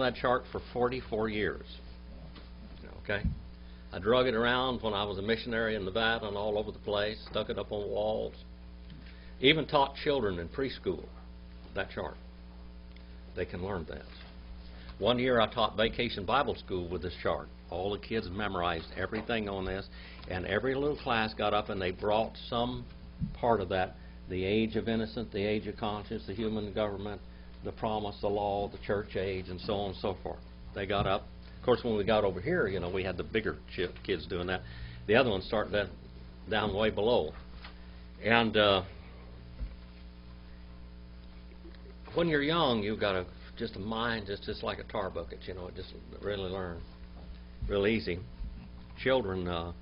that chart for 44 years. Okay? I drug it around when I was a missionary in Nevada and all over the place, stuck it up on walls. Even taught children in preschool that chart. They can learn that. One year I taught vacation Bible school with this chart. All the kids memorized everything on this, and every little class got up and they brought some part of that, the age of innocence, the age of conscience, the human government, the promise, the law, the church age, and so on and so forth. They got up. Of course, when we got over here, you know, we had the bigger kids doing that. The other ones started that down way below. And when you're young, you've got just a mind just like a tar bucket, you know, it just really learn real easy. Children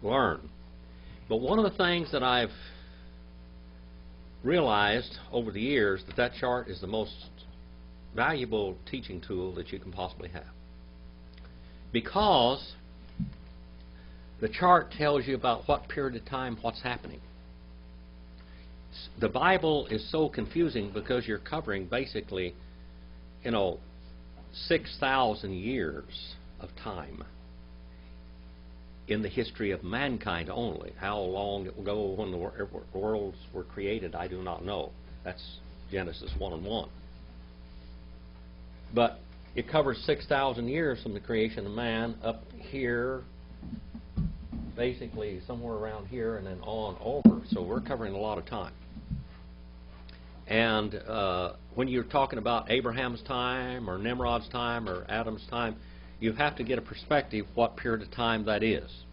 learn. But one of the things that I've realized over the years that chart is the most valuable teaching tool that you can possibly have. Because the chart tells you about what period of time what's happening. The Bible is so confusing because you're covering basically, you know, 6,000 years of time in the history of mankind only. How long it will go when the worlds were created, I do not know. That's Genesis 1:1. But it covers 6,000 years from the creation of man up here, basically somewhere around here and then on over. So we're covering a lot of time. And when you're talking about Abraham's time or Nimrod's time or Adam's time, you have to get a perspective what period of time that is.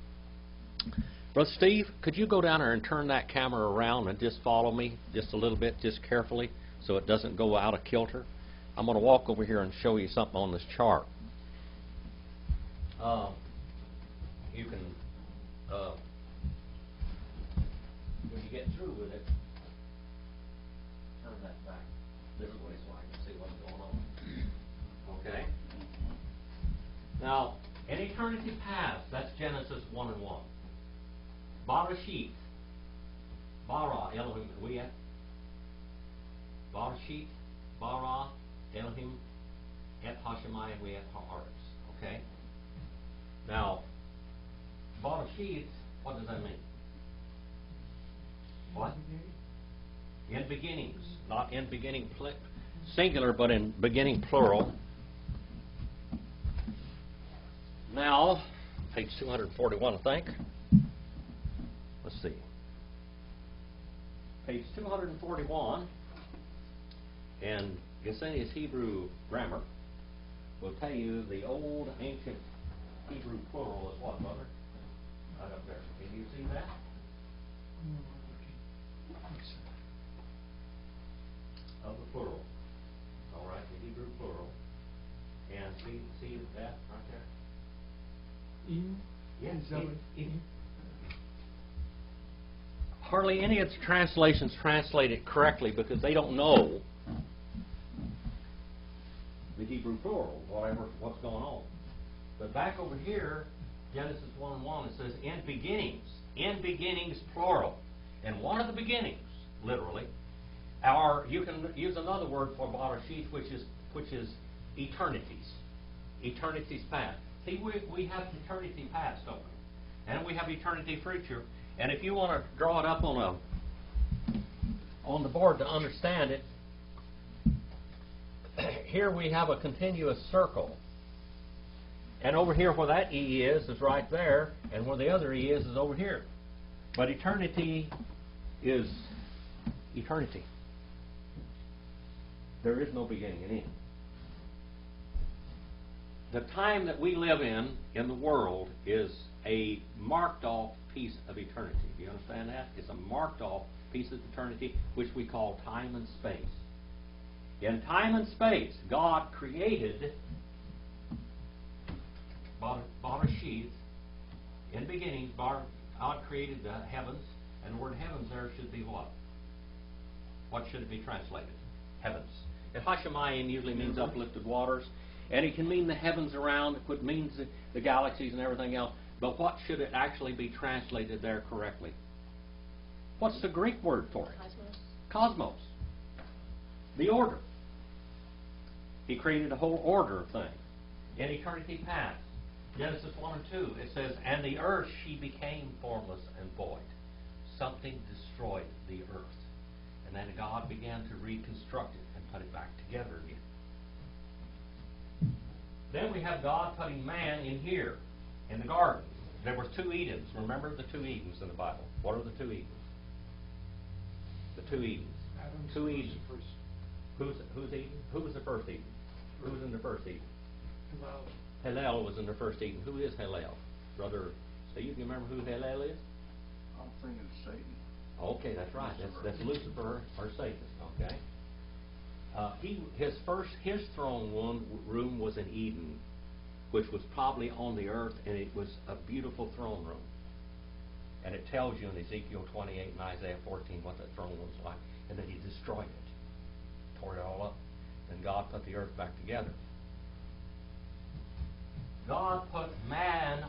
Brother Steve, could you go down there and turn that camera around and just follow me just a little bit, just carefully, so it doesn't go out of kilter? I'm going to walk over here and show you something on this chart. You can, when you get through with it, turn that back this way so I can see what's going on. Okay? Now, in eternity past, that's Genesis 1:1. Barashit, bara Elohim Wiyah, Barashit, bara Elohim et Hashemayim Wiyah ha'aretz. Okay? Now, Barashit, what does that mean? What? In beginnings, not in beginning singular, but in beginning plural. Now, page 241, I think. Let's see. Page 241, and Gesenius Hebrew grammar will tell you the old ancient Hebrew plural is what, brother? Right up there. Can you see that? Of the plural. All right, the Hebrew plural. And see that right there? Yes. Hardly any of the translations translate it correctly because they don't know the Hebrew plural, what's going on. But back over here, Genesis 1:1, it says, in beginnings plural. And one of the beginnings, literally, you can use another word for Barashit, which is eternities. Eternities past. See, we have eternity past, don't we? And we have eternity future. And if you want to draw it up on the board to understand it, here we have a continuous circle. And over here where that E is right there, and where the other E is over here. But eternity is eternity. There is no beginning and end. The time that we live in the world, is a marked off piece of eternity. Do you understand that? It's a marked off piece of eternity, which we call time and space. In time and space, God created Barashit. In beginning, God created the heavens, and the word heavens there should be what? What should it be translated? Heavens. And Hashemayim usually means uplifted waters, and it can mean the heavens around, it means the galaxies and everything else. But what should it actually be translated there correctly? What's the Greek word for it? Cosmos. Cosmos. The order. He created a whole order of things. In eternity past, Genesis 1 and 2, it says, and the earth, she became formless and void. Something destroyed the earth. And then God began to reconstruct it and put it back together again. Then we have God putting man in here, in the garden. There were 2 Edens. Remember the 2 Edens in the Bible. What are the 2 Edens? The 2 Edens. 2 Edens. Who's Eden? Who was the first Eden? Who was in the first Eden? Hillel was in the first Eden. Who is Hillel? Brother Steve, you remember who Hillel is? I'm thinking Satan. Okay, that's right. That's Lucifer or Satan. Okay. His throne room was in Eden, which was probably on the earth, and it was a beautiful throne room. And it tells you in Ezekiel 28 and Isaiah 14 what that throne was like, and then he destroyed it, tore it all up. Then God put the earth back together. God put man,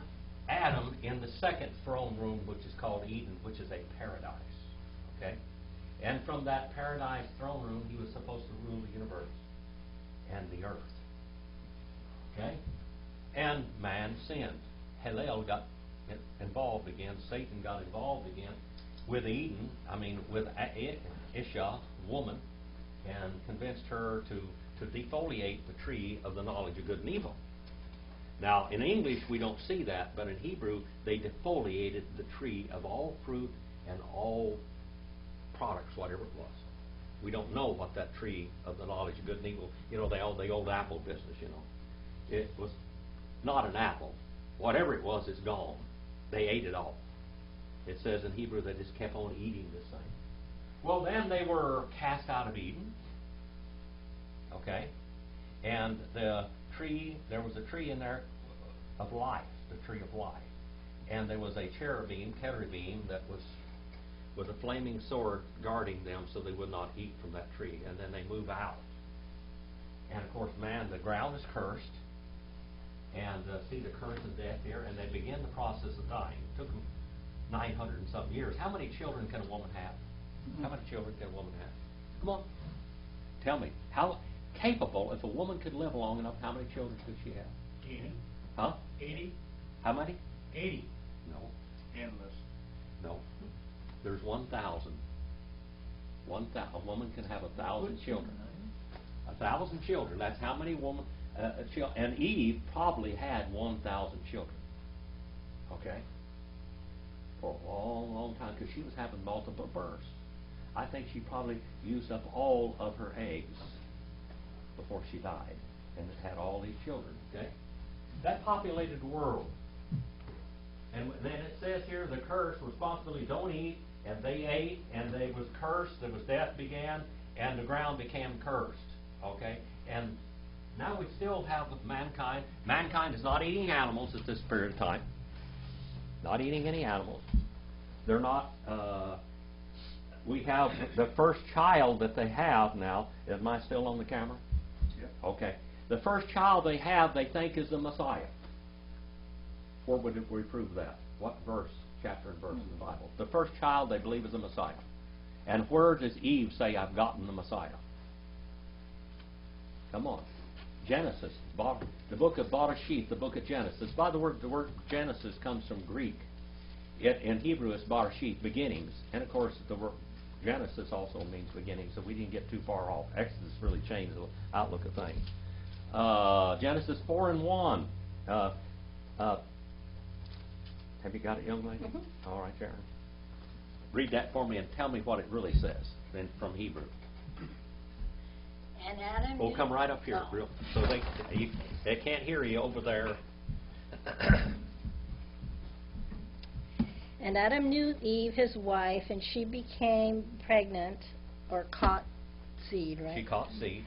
Adam, in the second throne room, which is called Eden, which is a paradise. Okay? And from that paradise throne room, he was supposed to rule the universe and the earth. Okay? And man sinned. Hillel got involved again. Satan got involved again with Eden, with Isha, woman, and convinced her to defoliate the tree of the knowledge of good and evil. Now, in English, we don't see that, but in Hebrew, they defoliated the tree of all fruit and all products, whatever it was. We don't know what that tree of the knowledge of good and evil, the old apple business, It was not an apple. Whatever it was, it's gone. They ate it all. It says in Hebrew they just kept on eating this thing. Well, then they were cast out of Eden. Okay? And there was a tree in there of life, the tree of life. And there was a cherubim that was with a flaming sword guarding them so they would not eat from that tree. And then they move out. And of course, the ground is cursed. And see the curse of death here. And they begin the process of dying. It took them 900 and something years. How many children can a woman have? How many children can a woman have? Come on. Tell me. How capable, if a woman could live long enough, how many children could she have? 80. Huh? 80. How many? 80. No. Endless. No. There's 1,000. A woman can have 1,000 children. 1,000 children. That's how many women. And Eve probably had 1,000 children. Okay? For a long, long time, because she was having multiple births. I think she probably used up all of her eggs before she died, and had all these children. Okay? That populated the world. And then it says here, the curse, responsibility, don't eat, and they ate, and they was cursed, there was death began, and the ground became cursed. Okay? And now we still have mankind. Mankind is not eating animals at this period of time. Not eating any animals. They're not, we have the first child that they have now. Am I still on the camera? Yep. Okay. The first child they have, they think is the Messiah. Where would we prove that? What verse, chapter and verse in the Bible? The first child they believe is the Messiah. And where does Eve say, I've gotten the Messiah? Come on. Genesis, the book of Bereshith, the book of Genesis. By the word Genesis comes from Greek. In Hebrew, it's Bereshith, beginnings. And of course, the word Genesis also means beginning, so we didn't get too far off. Exodus really changed the outlook of things. Genesis 4 and 1. Have you got it, young lady? Mm-hmm. All right, Sharon. Read that for me and tell me what it really says then from Hebrew. And Adam. We'll come right up here, real, so they can't hear you over there. And Adam knew Eve, his wife, and she became pregnant, or caught seed, right? She caught seed.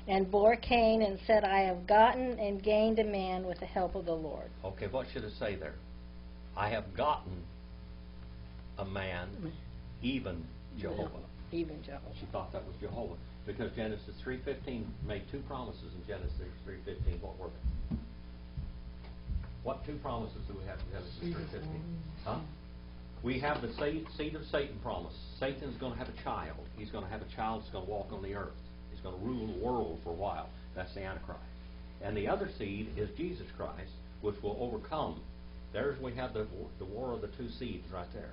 And bore Cain and said, I have gotten and gained a man with the help of the Lord. Okay, what should it say there? I have gotten a man, even Jehovah. Even Jehovah. She thought that was Jehovah. Because Genesis 3:15 made two promises in Genesis 3:15. What were they? What two promises do we have in Genesis 3:15? Huh? We have the seed of Satan promise. Satan's going to have a child. He's going to have a child that's going to walk on the earth. He's going to rule the world for a while. That's the Antichrist. And the other seed is Jesus Christ, which will overcome. There's we have the war of the two seeds right there.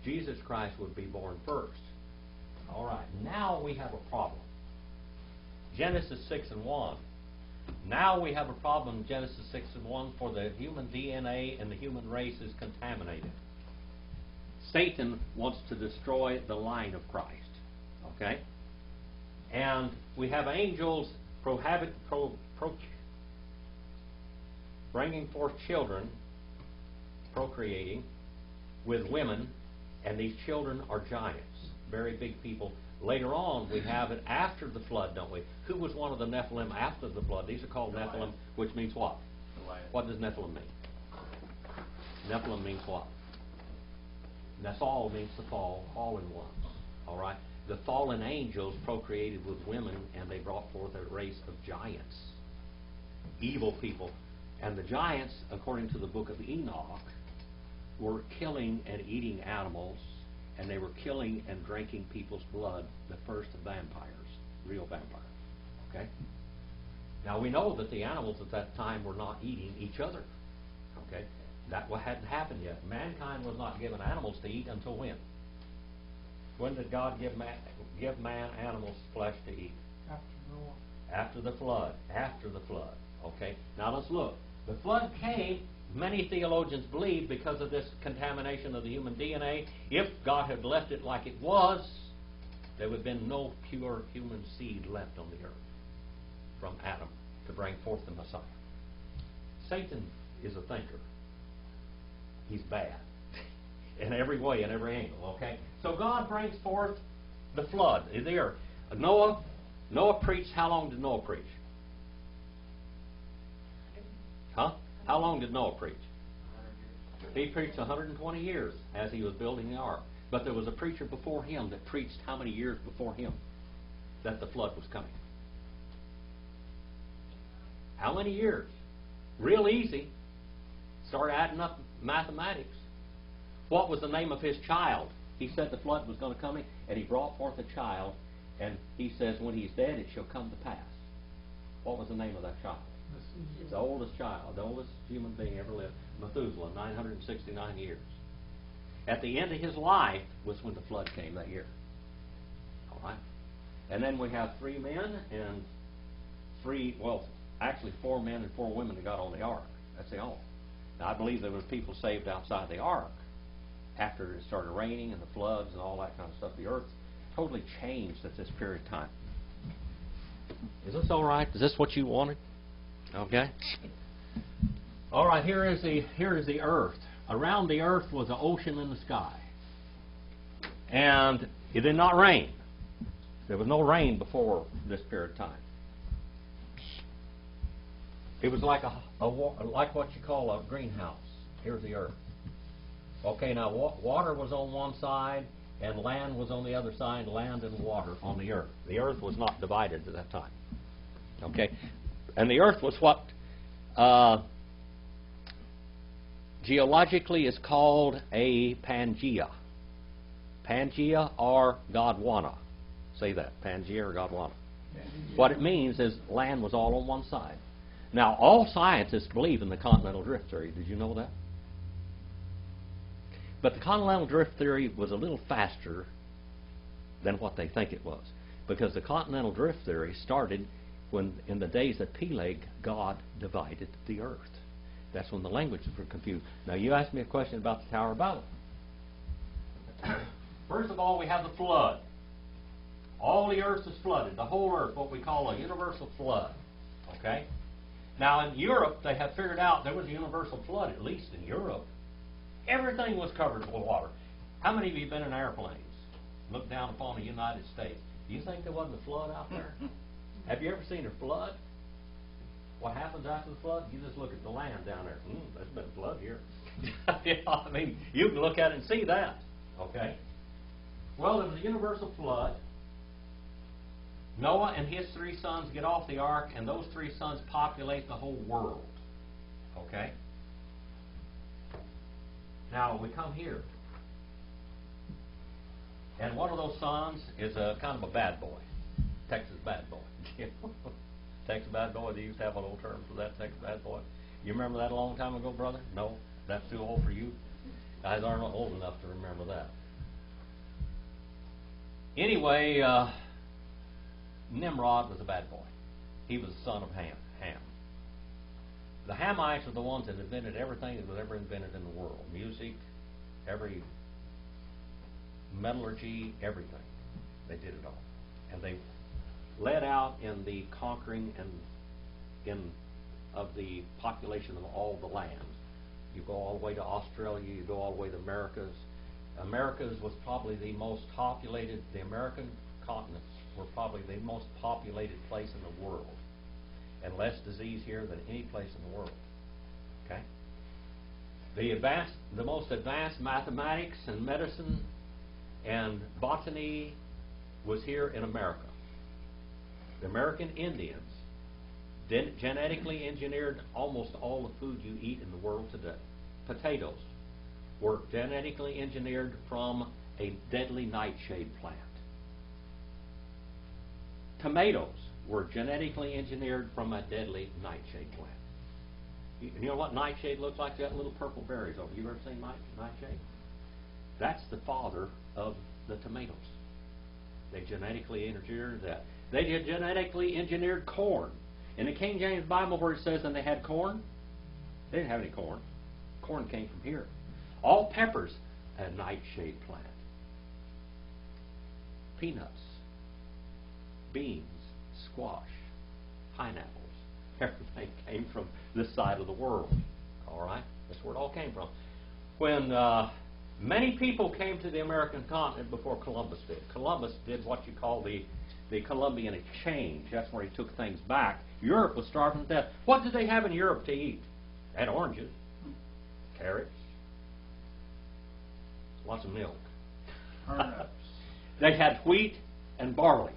Jesus Christ would be born first. All right, now we have a problem. Genesis 6:1. Now we have a problem in Genesis 6:1, for the human DNA and the human race is contaminated. Satan wants to destroy the line of Christ. Okay? And we have angels bringing forth children, procreating with women, and these children are giants, very big people. Later on, we have it after the flood, don't we? Who was one of the Nephilim after the flood? These are called Nephilim, which means what? What does Nephilim mean? Nephilim means what? Nephal means to fall, fallen ones. All right? The fallen angels procreated with women, and they brought forth a race of giants, evil people. And the giants, according to the book of Enoch, were killing and eating animals, and they were killing and drinking people's blood, the first of vampires, real vampires. Okay? Now we know that the animals at that time were not eating each other. Okay? That hadn't happened yet. Mankind was not given animals to eat until when? When did God give man animals flesh to eat? After the flood. After the flood. Okay? Now let's look. The flood came, many theologians believe, because of this contamination of the human DNA. If God had left it like it was, there would have been no pure human seed left on the earth from Adam to bring forth the Messiah. Satan is a thinker. He's bad in every way, in every angle. Okay? So God brings forth the flood, the earth. Noah preached. How long did Noah preach? Huh? How long did Noah preach? He preached 120 years as he was building the ark. But there was a preacher before him that preached how many years before him that the flood was coming? How many years? Real easy. Start adding up mathematics. What was the name of his child? He said the flood was going to come in, and he brought forth a child, and he says, when he's dead, it shall come to pass. What was the name of that child? The oldest child, the oldest human being ever lived, Methuselah, 969 years. At the end of his life was when the flood came that year. All right? And then we have 3 men and 4 men and 4 women that got on the ark. That's the all. Now, I believe there were people saved outside the ark after it started raining and the floods and all that kind of stuff. The earth totally changed at this period of time. Is this all right? Is this what you wanted? Okay. All right. Here is the earth. Around the earth was an ocean in the sky, and it did not rain. There was no rain before this period of time. It was like like what you call a greenhouse. Here's the earth. Okay. Now water was on one side, and land was on the other side. Land and water on the earth. The earth was not divided at that time. Okay. And the earth was what geologically is called a Pangea. Pangea or Gondwana. Say that, Pangea or Gondwana. What it means is land was all on one side. Now, all scientists believe in the continental drift theory. Did you know that? But the continental drift theory was a little faster than what they think it was, because the continental drift theory started when, in the days of Peleg, God divided the earth. That's when the languages were confused. Now, you asked me a question about the Tower of Babel. First of all, we have the flood. All the earth is flooded, the whole earth, what we call a universal flood. Okay? Now, in Europe, they have figured out there was a universal flood, at least in Europe. Everything was covered with water. How many of you have been in airplanes? Looked down upon the United States. Do you think there wasn't a flood out there? Have you ever seen a flood? What happens after the flood? You just look at the land down there. There's been a flood here. I mean, you can look at it and see that. Okay? Well, there was a universal flood. Noah and his 3 sons get off the ark, and those 3 sons populate the whole world. Okay? Now, we come here. And one of those sons is a kind of a bad boy. Texas bad boy. Texas bad boy, they used to have an old term for that, Texas bad boy. You remember that a long time ago, brother? No? That's too old for you? Guys aren't old enough to remember that. Anyway, Nimrod was a bad boy. He was the son of Ham. The Hamites are the ones that invented everything that was ever invented in the world. Music, every metallurgy, everything. They did it all. And they led out in the conquering of the population of all the lands. You go all the way to Australia, you go all the way to Americas. Americas was probably the most populated, the American continents were probably the most populated place in the world. And less disease here than any place in the world. Okay? The most advanced mathematics and medicine and botany was here in America. The American Indians genetically engineered almost all the food you eat in the world today. Potatoes were genetically engineered from a deadly nightshade plant. Tomatoes were genetically engineered from a deadly nightshade plant. You know what nightshade looks like? That little purple berries over. You ever seen nightshade? That's the father of the tomatoes. They genetically engineered that. They genetically engineered corn. In the King James Bible where it says and they had corn, they didn't have any corn. Corn came from here. All peppers, a nightshade plant. Peanuts, beans, squash, pineapples, everything came from this side of the world. All right? That's where it all came from. When many people came to the American continent before Columbus did. Columbus did what you call the Columbian exchange. That's where he took things back. Europe was starving to death. What did they have in Europe to eat? They had oranges, carrots, lots of milk. Turnips. They had wheat and barley,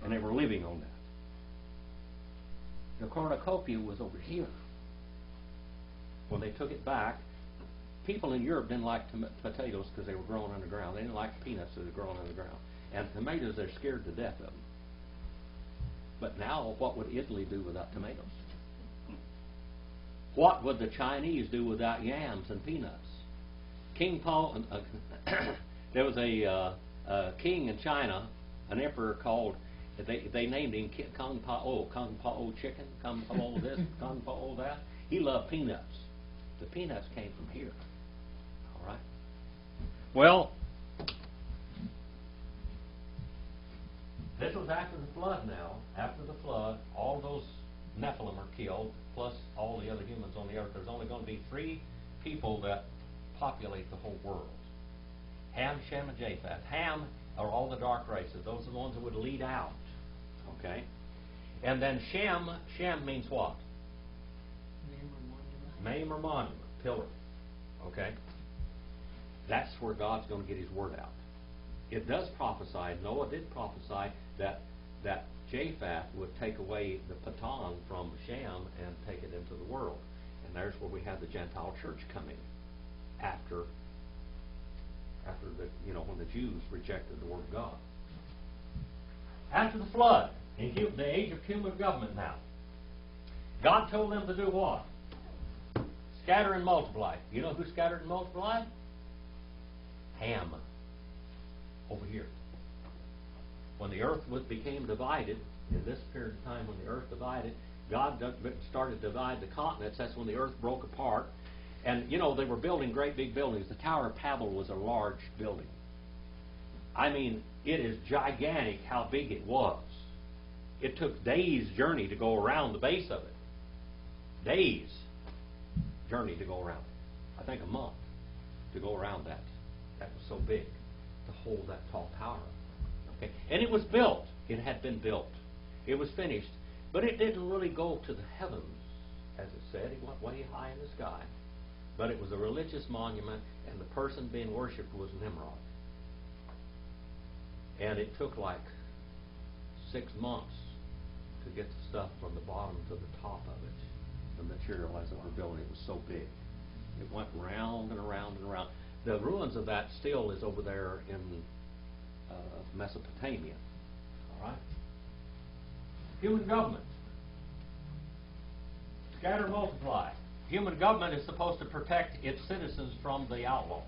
and they were living on that. The Cornucopia was over here. When they took it back, people in Europe didn't like potatoes because they were growing underground. They didn't like peanuts that were growing underground. And tomatoes, they're scared to death of them. But now, what would Italy do without tomatoes? What would the Chinese do without yams and peanuts? King Paul, there was a king in China, an emperor called, they named him Kung Pao chicken, Kung Pao this, Kung Pao that. He loved peanuts. The peanuts came from here. All right? Well, this was after the flood now. After the flood, all those Nephilim are killed, plus all the other humans on the earth. There's only going to be 3 people that populate the whole world. Ham, Shem, and Japheth. Ham are all the dark races. Those are the ones that would lead out. Okay? And then Shem means what? Name or monument. Pillar. Okay? That's where God's going to get His word out. It does prophesy, Noah did prophesy that Japheth would take away the Patan from Shem and take it into the world. And there's where we have the Gentile church coming after when the Jews rejected the word of God. After the flood, in the age of human government now, God told them to do what? Scatter and multiply. You know who scattered and multiplied? Ham. Over here. When the earth became divided, in this period of time when the earth divided, God started to divide the continents. That's when the earth broke apart. And, they were building great big buildings. The Tower of Babel was a large building. I mean, it is gigantic how big it was. It took days' journey to go around the base of it. Days' journey to go around it. I think a month to go around that. That was so big to hold that tall tower. Okay? And it was built. It had been built. It was finished. But it didn't really go to the heavens, as it said. It went way high in the sky. But it was a religious monument, and the person being worshipped was Nimrod. And it took like 6 months to get the stuff from the bottom to the top of it. The material as it were building, it was so big. It went round and around and around. The ruins of that still is over there in Mesopotamia. All right? Human government. Scatter, multiply. Human government is supposed to protect its citizens from the outlaws.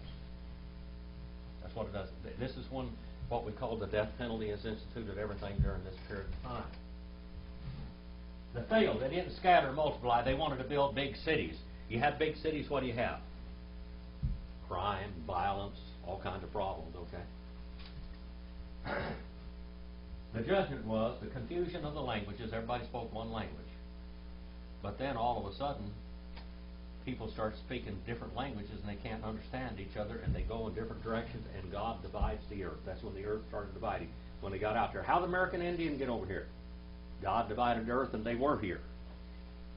That's what it does. This is when what we call the death penalty is instituted, everything during this period of time. They failed. They didn't scatter and multiply. They wanted to build big cities. You have big cities, what do you have? Crime, violence, all kinds of problems, okay? The judgment was the confusion of the languages. Everybody spoke one language. But then all of a sudden, people start speaking different languages and they can't understand each other and they go in different directions and God divides the earth. That's when the earth started dividing. When they got out there. How did the American Indian get over here? God divided the earth and they were here.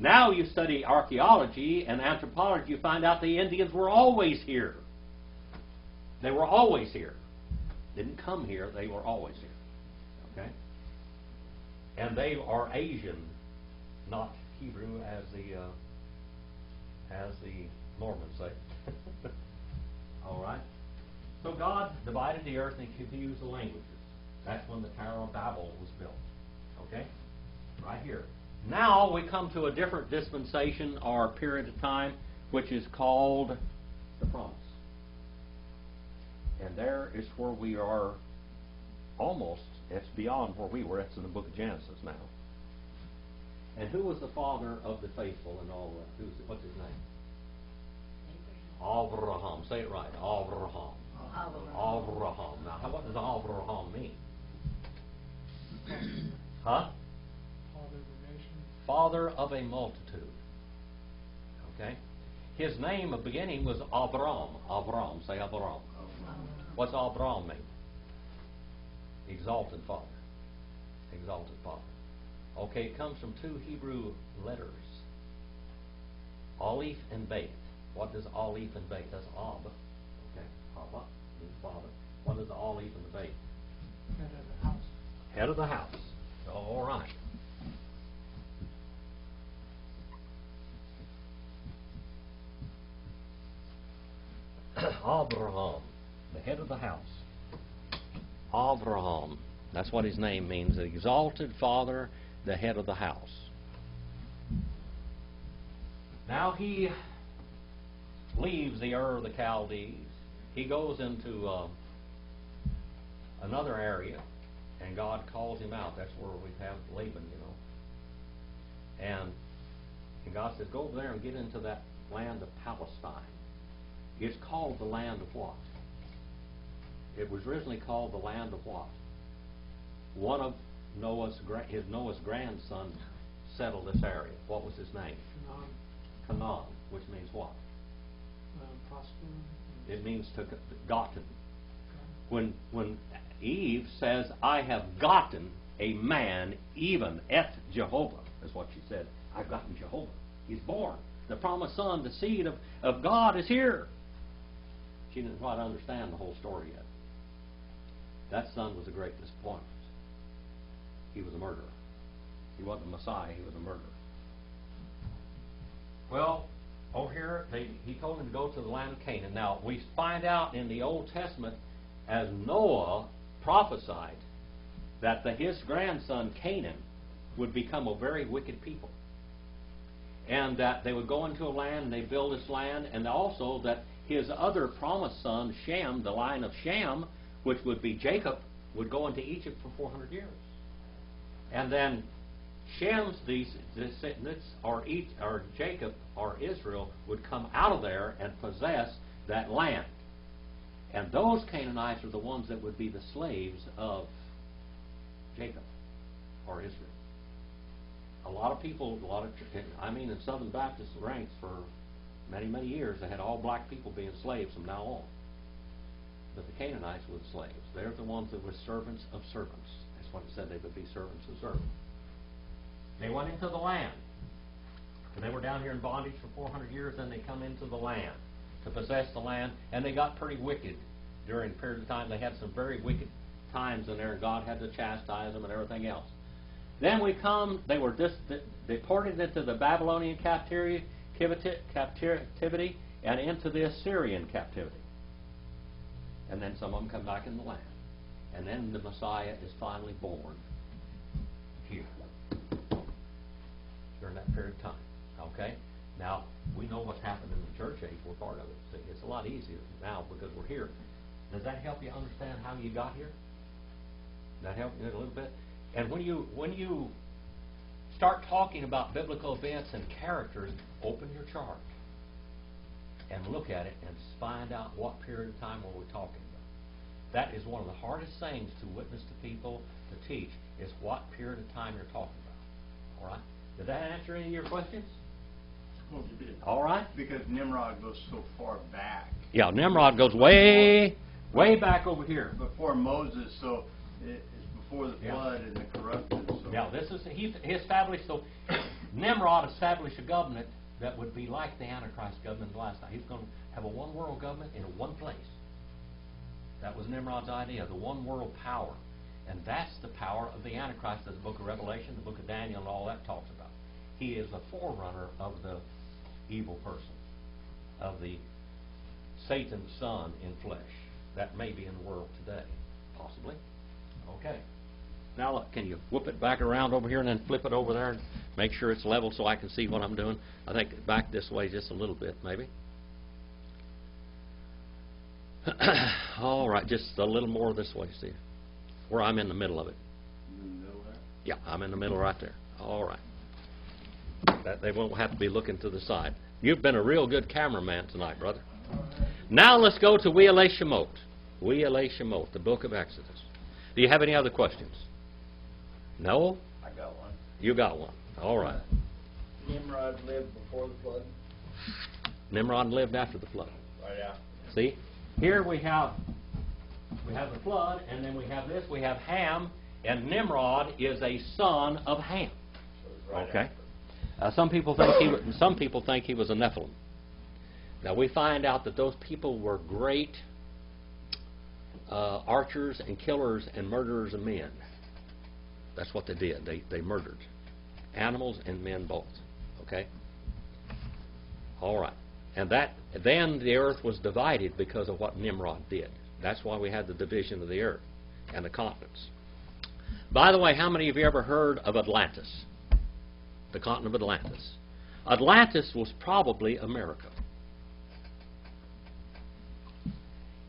Now you study archaeology and anthropology, you find out the Indians were always here. They were always here. Didn't come here, they were always here. Okay? And they are Asian, not Hebrew as the Mormons say. All right? So God divided the earth and He confused the languages. That's when the Tower of Babel was built. Okay? Right here. Now we come to a different dispensation or period of time, which is called the promise. And there is where we are almost, it's beyond where we were. It's in the book of Genesis now. And who was the father of the faithful and all that? What's his name? Abraham. Say it right. Abraham. Abraham. Now, what does Abraham mean? Huh? Father of a multitude. Okay? His name of beginning was Abram. Abram. Say Abram. What's Abram mean? Exalted Father. Exalted Father. Okay, it comes from two Hebrew letters. Aleph and Beth. What does Aleph and Beth? That's Ab. Okay, Abba means Father. What is the Aleph and the Beth? Head of the house. Head of the house. All right. Abraham, the head of the house. Abraham. That's what his name means. The exalted Father, the head of the house. Now he leaves the Ur of the Chaldees. He goes into another area, and God calls him out. That's where we have Laban, you know. And God says, go over there and get into that land of Palestine. It's called the land of what? It was originally called the land of what? One of Noah's grandson settled this area. What was his name? Canaan, which means what? Prosper. It means to gotten. When Eve says, I have gotten a man, even at Jehovah, is what she said. I've gotten Jehovah. He's born. The promised son, the seed of God is here. She didn't quite understand the whole story yet. That son was a great disappointment. He was a murderer. He wasn't the Messiah, he was a murderer. Well, over here, he told him to go to the land of Canaan. Now, we find out in the Old Testament, as Noah prophesied, that his grandson Canaan would become a very wicked people. And that they would go into a land and they build this land, and also that his other promised son, Shem, the line of Shem, which would be Jacob, would go into Egypt for 400 years. And then Shem's descendants, or Jacob, or Israel, would come out of there and possess that land. And those Canaanites are the ones that would be the slaves of Jacob, or Israel. A lot of people, in Southern Baptist ranks for many, many years, they had all black people being slaves from now on. But the Canaanites were the slaves. They're the ones that were servants of servants. That's what it said, they would be servants of servants. They went into the land. And they were down here in bondage for 400 years, then they come into the land to possess the land, and they got pretty wicked during a period of time. They had some very wicked times in there, and God had to chastise them and everything else. Then they were deported into the Babylonian captivity and into the Assyrian captivity. And then some of them come back in the land. And then the Messiah is finally born here. that period of time. Okay? Now, we know what's happened in the church age. We're part of it. See, it's a lot easier now because we're here. Does that help you understand how you got here? That help you a little bit? And when you start talking about biblical events and characters, open your chart and look at it and find out what period of time are we talking about. That is one of the hardest things to witness to people, to teach, is what period of time you're talking about. All right? Did that answer any of your questions? Well, you did. All right? Because Nimrod goes so far back. Yeah, Nimrod goes way back over here. Before Moses, so it's before the Yeah. flood and the corruption. So. Now, he established, so Nimrod established a government that would be like the Antichrist government last time. He's going to have a one world government in one place. That was Nimrod's idea, the one world power. And that's the power of the Antichrist that the book of Revelation, the book of Daniel, and all that talks about. He is the forerunner of the evil person, of the Satan's son in flesh. That may be in the world today, possibly. Okay. Now look, can you whoop it back around over here and then flip it over there and make sure it's level so I can see what I'm doing? I think back this way just a little bit, maybe. All right, just a little more this way, see, where I'm in the middle of it. In the middle there? Yeah, I'm in the middle right there. All right. That they won't have to be looking to the side. You've been a real good cameraman tonight, brother. Now let's go to We'ele Shemot. We'ele Shemot, the book of Exodus. Do you have any other questions? No? I got one. You got one. All right. Nimrod lived before the flood? Nimrod lived after the flood. Right after. See? Here we have the flood, and then we have this. We have Ham, and Nimrod is a son of Ham. So it was right Okay. after. Some people think he was a Nephilim. Now we find out that those people were great archers and killers and murderers of men. That's what they did. They murdered animals and men both. Okay. All right. And then the earth was divided because of what Nimrod did. That's why we had the division of the earth and the continents. By the way, how many of you ever heard of Atlantis? The continent of Atlantis. Atlantis was probably America.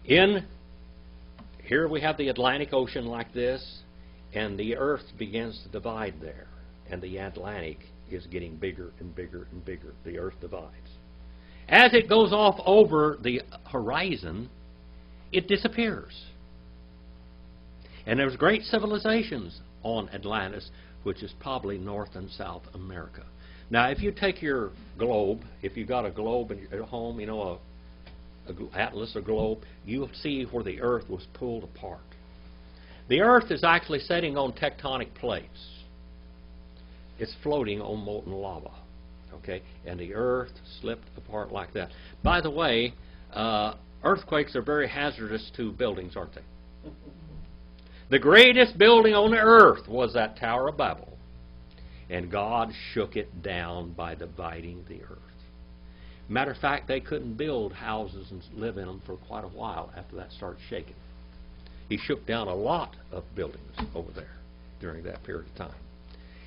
Here we have the Atlantic Ocean like this, and the earth begins to divide there. And the Atlantic is getting bigger and bigger and bigger. The earth divides. As it goes off over the horizon, it disappears. And there's great civilizations on Atlantis, which is probably North and South America. Now, if you take your globe, if you got a globe at home, you know, a atlas or globe, you'll see where the earth was pulled apart. The earth is actually sitting on tectonic plates. It's floating on molten lava. Okay, and the earth slipped apart like that. By the way, earthquakes are very hazardous to buildings, aren't they? The greatest building on the earth was that Tower of Babel. And God shook it down by dividing the earth. Matter of fact, they couldn't build houses and live in them for quite a while after that started shaking. He shook down a lot of buildings over there during that period of time.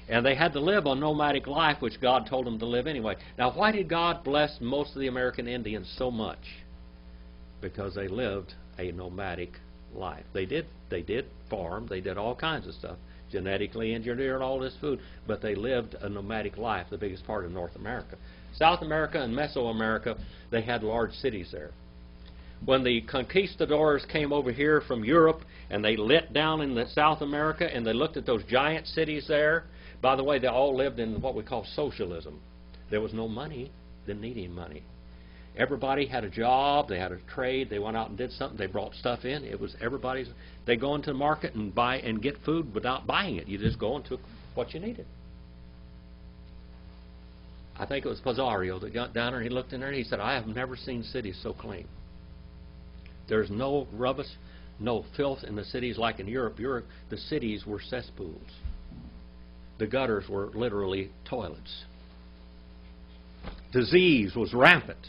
And they had to live a nomadic life, which God told them to live anyway. Now, why did God bless most of the American Indians so much? Because they lived a nomadic life. They did farm, they did all kinds of stuff, genetically engineered all this food, but they lived a nomadic life, the biggest part of North America. South America and Mesoamerica, they had large cities there. When the conquistadors came over here from Europe and they lit down in the South America and they looked at those giant cities there, by the way, they all lived in what we call socialism. There was no money, didn't need any money. Everybody had a job, they had a trade, they went out and did something, they brought stuff in. It was everybody's, they go into the market and buy and get food without buying it. You just go and took what you needed. I think it was Pizarro that got down there and he looked in there and he said, I have never seen cities so clean. There's no rubbish, no filth in the cities like in Europe. The cities were cesspools. The gutters were literally toilets. Disease was rampant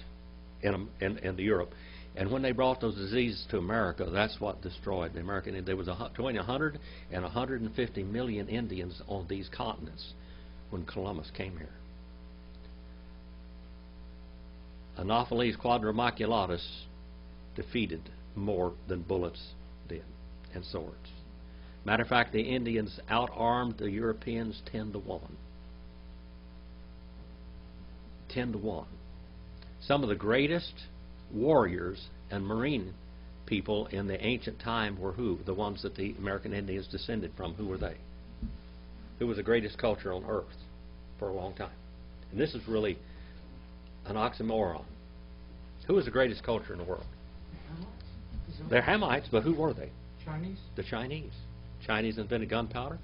in Europe. And when they brought those diseases to America, that's what destroyed the American. There was between 100 and 150 million Indians on these continents when Columbus came here. Anopheles quadrimaculatus defeated more than bullets did and swords. Matter of fact, the Indians outarmed the Europeans 10-1. 10-1. Some of the greatest warriors and marine people in the ancient time were who? The ones that the American Indians descended from. Who were they? Who was the greatest culture on earth for a long time? And this is really an oxymoron. Who was the greatest culture in the world? They're Hamites, but who were they? Chinese? The Chinese. Chinese invented gunpowder.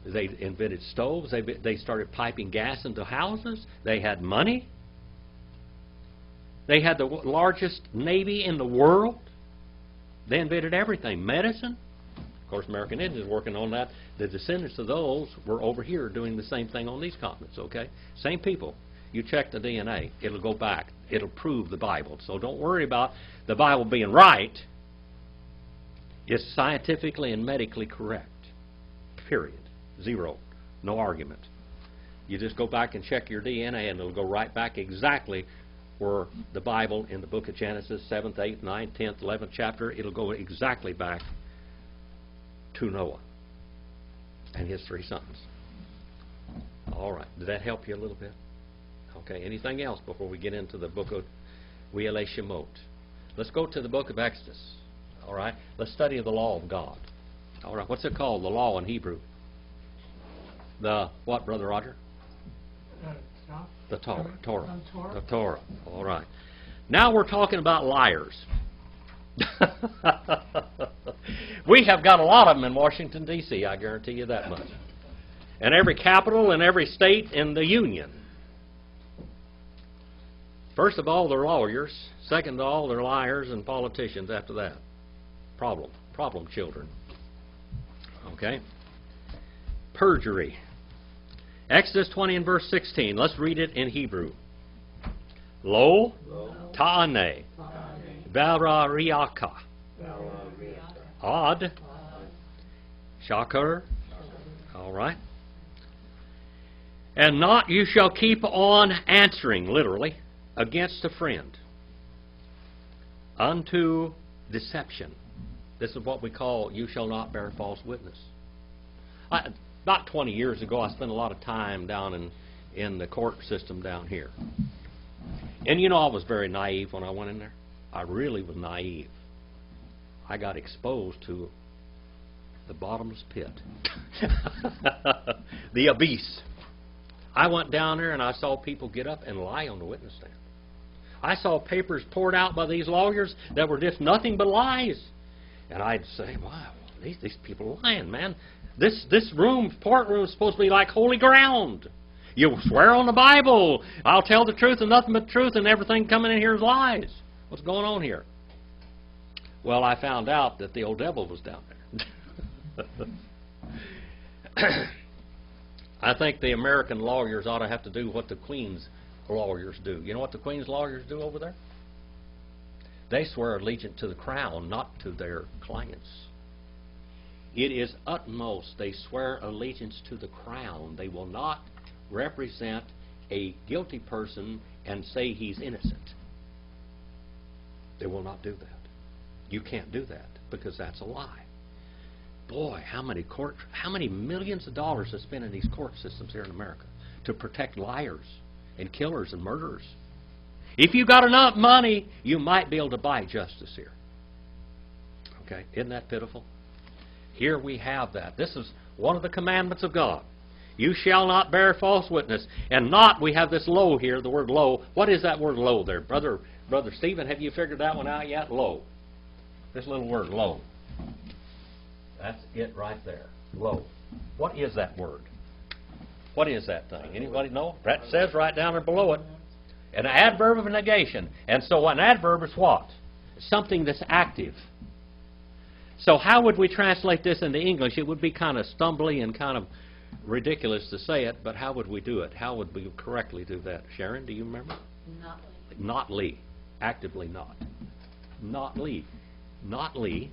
They invented stoves. They started piping gas into houses. They had money. They had the largest navy in the world. They invented everything. Medicine. Of course, American Indians working on that. The descendants of those were over here doing the same thing on these continents, okay? Same people. You check the DNA. It'll go back. It'll prove the Bible. So don't worry about the Bible being right. It's scientifically and medically correct. Period. Zero. No argument. You just go back and check your DNA and it'll go right back exactly where the Bible in the book of Genesis, 7th, 8th, 9th, 10th, 11th chapter, it'll go exactly back to Noah and his 3 sons. All right. Did that help you a little bit? Okay. Anything else before we get into the book of We'ele Shemot? Let's go to the book of Exodus. All right. Let's study the law of God. All right. What's it called? The law in Hebrew. The what, Brother Roger? The Torah. Torah. The Torah. All right. Now we're talking about liars. We have got a lot of them in Washington, D.C., I guarantee you that much. And every capital and every state in the Union. First of all, they're lawyers. Second of all, they're liars and politicians after that. Problem children. Okay? Perjury. Exodus 20 and verse 16. Let's read it in Hebrew. Lo, ta'ane, varariaka, ad, shakar. All right. And not you shall keep on answering, literally, against a friend, unto deception. This is what we call, you shall not bear false witness. About 20 years ago, I spent a lot of time down in the court system down here. And you know, I was very naive when I went in there. I really was naive. I got exposed to the bottomless pit. The abyss. I went down there and I saw people get up and lie on the witness stand. I saw papers poured out by these lawyers that were just nothing but lies. And I'd say, wow, these people are lying, man. This courtroom is supposed to be like holy ground. You swear on the Bible. I'll tell the truth and nothing but the truth, and everything coming in here is lies. What's going on here? Well, I found out that the old devil was down there. I think the American lawyers ought to have to do what the Queen's lawyers do. You know what the Queen's lawyers do over there? They swear allegiance to the crown, not to their clients. It is utmost. They swear allegiance to the crown. They will not represent a guilty person and say he's innocent. They will not do that. You can't do that because that's a lie. Boy, how many millions of dollars are spent in these court systems here in America to protect liars and killers and murderers. If you got enough money, you might be able to buy justice here. Okay, isn't that pitiful? Here we have that. This is one of the commandments of God. You shall not bear false witness. And not, we have this lo here, the word lo. What is that word lo there? Brother Stephen, have you figured that one out yet? Lo. This little word, lo. That's it right there. Lo. What is that word? What is that thing? Anybody know? That says right down there below it. An adverb of negation. And so an adverb is what? Something that's active. So how would we translate this into English? It would be kind of stumbly and kind of ridiculous to say it, but how would we do it? How would we correctly do that? Sharon, do you remember? Notly. Actively not. Notly. Notly.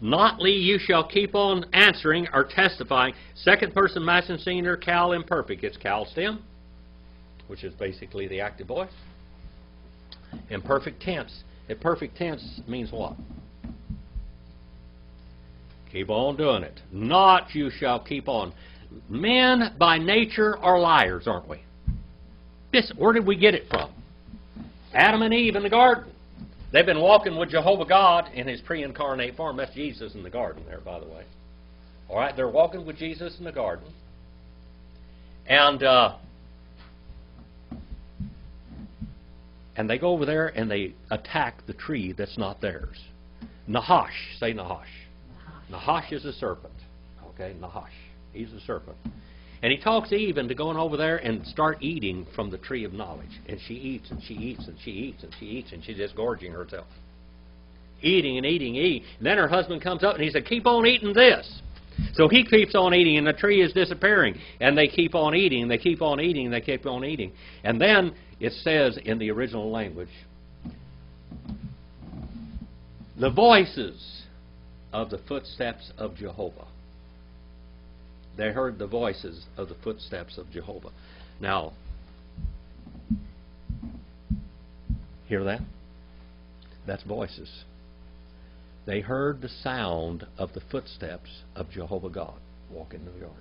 Notly you shall keep on answering or testifying. Second person masculine singular, cal imperfect. It's cal stem, which is basically the active voice. In perfect tense means what? Keep on doing it. Not you shall keep on. Men by nature are liars, aren't we? Where did we get it from? Adam and Eve in the garden. They've been walking with Jehovah God in His pre-incarnate form. That's Jesus in the garden there, by the way. All right, they're walking with Jesus in the garden. And they go over there and they attack the tree that's not theirs. Nahash. Say Nahash. Nahash is a serpent. Okay, Nahash. He's a serpent. And he talks Eve into going over there and start eating from the tree of knowledge. And she eats and she eats and she eats and she eats and she's just gorging herself. Eating and eating and eating. And then her husband comes up and he said, keep on eating this. So he keeps on eating and the tree is disappearing. And they keep on eating and they keep on eating and they keep on eating. And then it says in the original language, the voices of the footsteps of Jehovah. They heard the voices of the footsteps of Jehovah. Now, hear that? That's voices. They heard the sound of the footsteps of Jehovah God walking in the garden.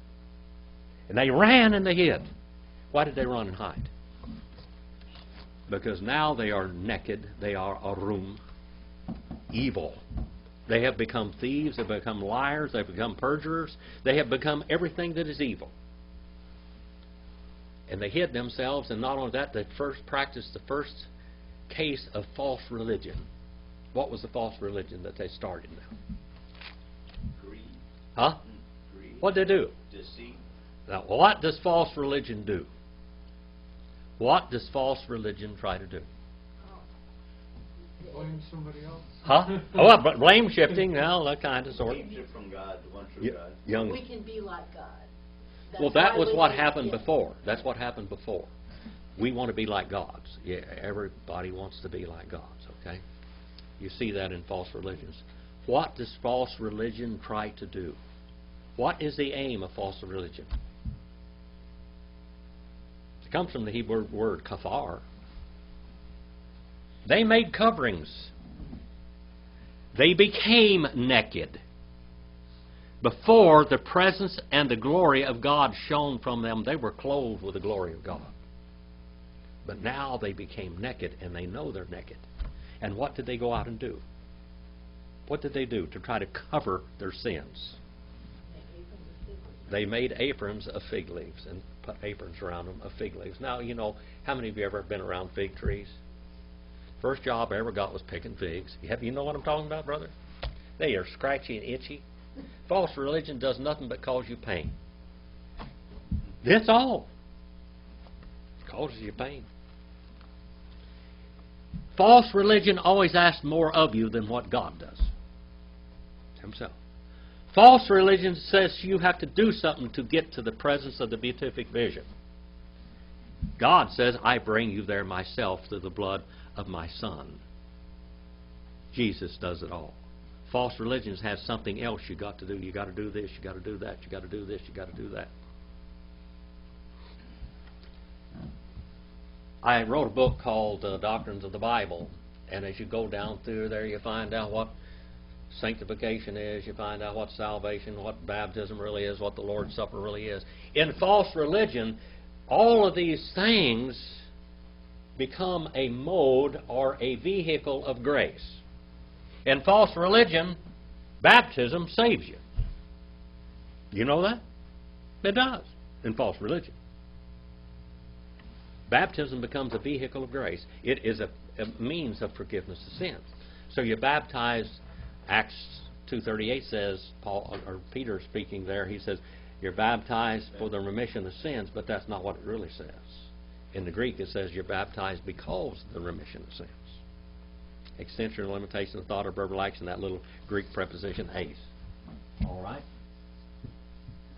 And they ran and they hid. Why did they run and hide? Because now they are naked. They are arum, evil. They have become thieves, they've become liars, they've become perjurers, they have become everything that is evil. And they hid themselves, and not only that, they first practiced the first case of false religion. What was the false religion that they started now? Greed. Huh? Greed. What did they do? Deceit. Now, what does false religion do? What does false religion try to do? Blame somebody else. Huh? Oh, well, but blame shifting, well, that kind of sort. Keeps it from God, the one true God. Young. We can be like God. Well, that why was we what need- happened yeah. before. That's what happened before. We want to be like gods. Yeah, everybody wants to be like gods, okay? You see that in false religions. What does false religion try to do? What is the aim of false religion? It comes from the Hebrew word kafar. They made coverings. They became naked. Before the presence and the glory of God shone from them, they were clothed with the glory of God. But now they became naked, and they know they're naked. And what did they go out and do? What did they do to try to cover their sins? They made aprons of fig leaves and put aprons around them of fig leaves. Now, you know, how many of you ever been around fig trees? First job I ever got was picking figs. You know what I'm talking about, brother? They are scratchy and itchy. False religion does nothing but cause you pain. That's all. It causes you pain. False religion always asks more of you than what God does Himself. False religion says you have to do something to get to the presence of the beatific vision. God says, I bring you there myself through the blood of my Son. Jesus does it all. False religions has something else you got to do. You got to do this, you got to do that, you got to do this, you got to do that. I wrote a book called Doctrines of the Bible, and as you go down through there, you find out what sanctification is, you find out what salvation, what baptism really is, what the Lord's Supper really is. In false religion, all of these things become a mode or a vehicle of grace. In false religion, baptism saves you. You know that? It does in false religion. Baptism becomes a vehicle of grace. It is a means of forgiveness of sins. So you're baptized. Acts 2:38 says, Peter speaking there, he says, you're baptized for the remission of sins, but that's not what it really says. In the Greek it says you're baptized because of the remission of sins. Extension, limitation of thought, or verbal action, that little Greek preposition, eis. All right?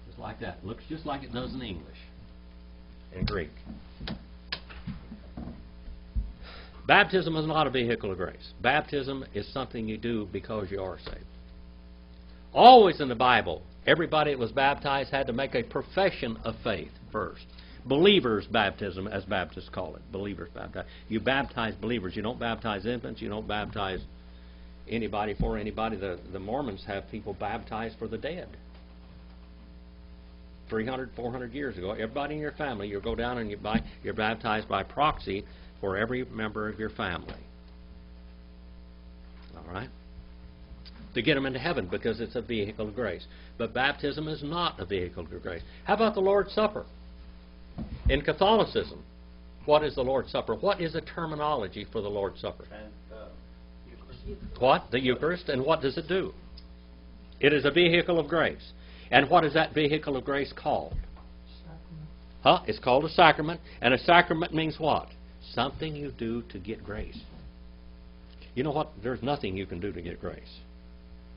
Just like that. Looks just like it does in English, in Greek. Baptism is not a vehicle of grace. Baptism is something you do because you are saved. Always in the Bible, everybody that was baptized had to make a profession of faith first. Believers' baptism, as Baptists call it. Believers' baptism. You baptize believers. You don't baptize infants. You don't baptize anybody for anybody. The Mormons have people baptized for the dead. 300, 400 years ago, everybody in your family, you go down and you're baptized by proxy for every member of your family. All right? To get them into heaven, because it's a vehicle of grace. But baptism is not a vehicle of grace. How about the Lord's Supper? In Catholicism, what is the Lord's Supper? What is the terminology for the Lord's Supper? What? The Eucharist. And what does it do? It is a vehicle of grace. And what is that vehicle of grace called? Sacrament. Huh? It's called a sacrament. And a sacrament means what? Something you do to get grace. You know what? There's nothing you can do to get grace.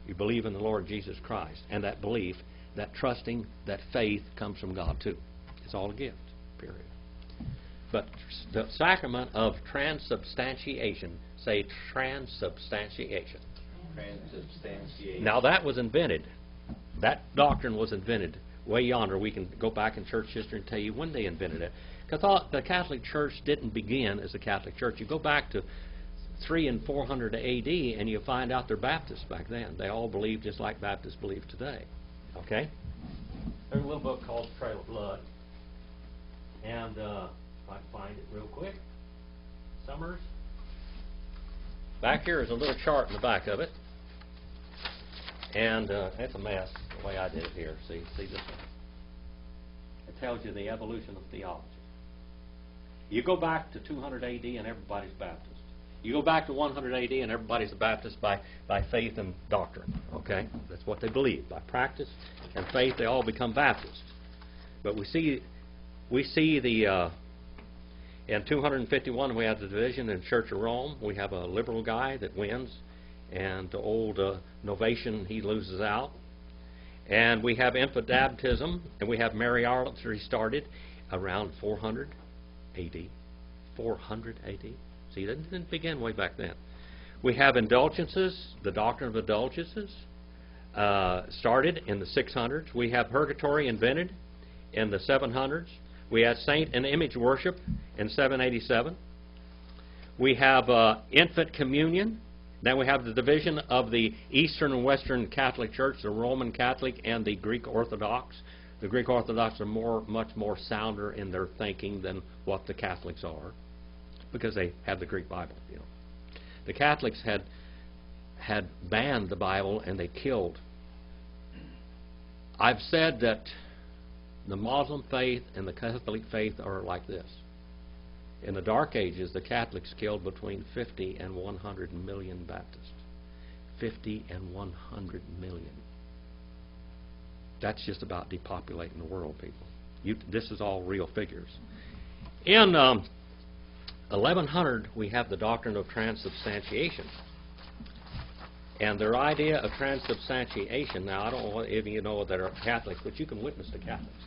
You believe in the Lord Jesus Christ. And that belief, that trusting, that faith comes from God too. It's all a gift, period. But the sacrament of transubstantiation, say transubstantiation. Transubstantiation. Now that was invented. That doctrine was invented way yonder. We can go back in church history and tell you when they invented it. The Catholic Church didn't begin as a Catholic Church. You go back to 300 and 400 A.D. and you find out they're Baptists back then. They all believed just like Baptists believe today. Okay? There's a little book called Trail of Blood. And if I can find it real quick. Summers. Back here is a little chart in the back of it. And it's a mess the way I did it here. See this one? It tells you the evolution of theology. You go back to 200 A.D. and everybody's Baptist. You go back to 100 A.D. and everybody's a Baptist by faith and doctrine. Okay? That's what they believe. By practice and faith, they all become Baptists. But we see the in 251 we have the division in Church of Rome. We have a liberal guy that wins, and the old Novatian, he loses out. And we have infant baptism, and we have Mary Arlet restarted around 400 A.D. 400 A.D. See, that didn't begin way back then. We have indulgences, the doctrine of indulgences started in the 600s. We have purgatory invented in the 700s. We had saint and image worship in 787. We have infant communion. Then we have the division of the Eastern and Western Catholic Church, the Roman Catholic and the Greek Orthodox. The Greek Orthodox are much more sounder in their thinking than what the Catholics are, because they have the Greek Bible. You know, the Catholics had banned the Bible and they killed. I've said that the Muslim faith and the Catholic faith are like this. In the Dark Ages, the Catholics killed between 50 and 100 million Baptists. 50 and 100 million. That's just about depopulating the world, people. This is all real figures. In 1100, we have the doctrine of transubstantiation. And their idea of transubstantiation, now I don't know if you know that are Catholics, but you can witness to Catholics.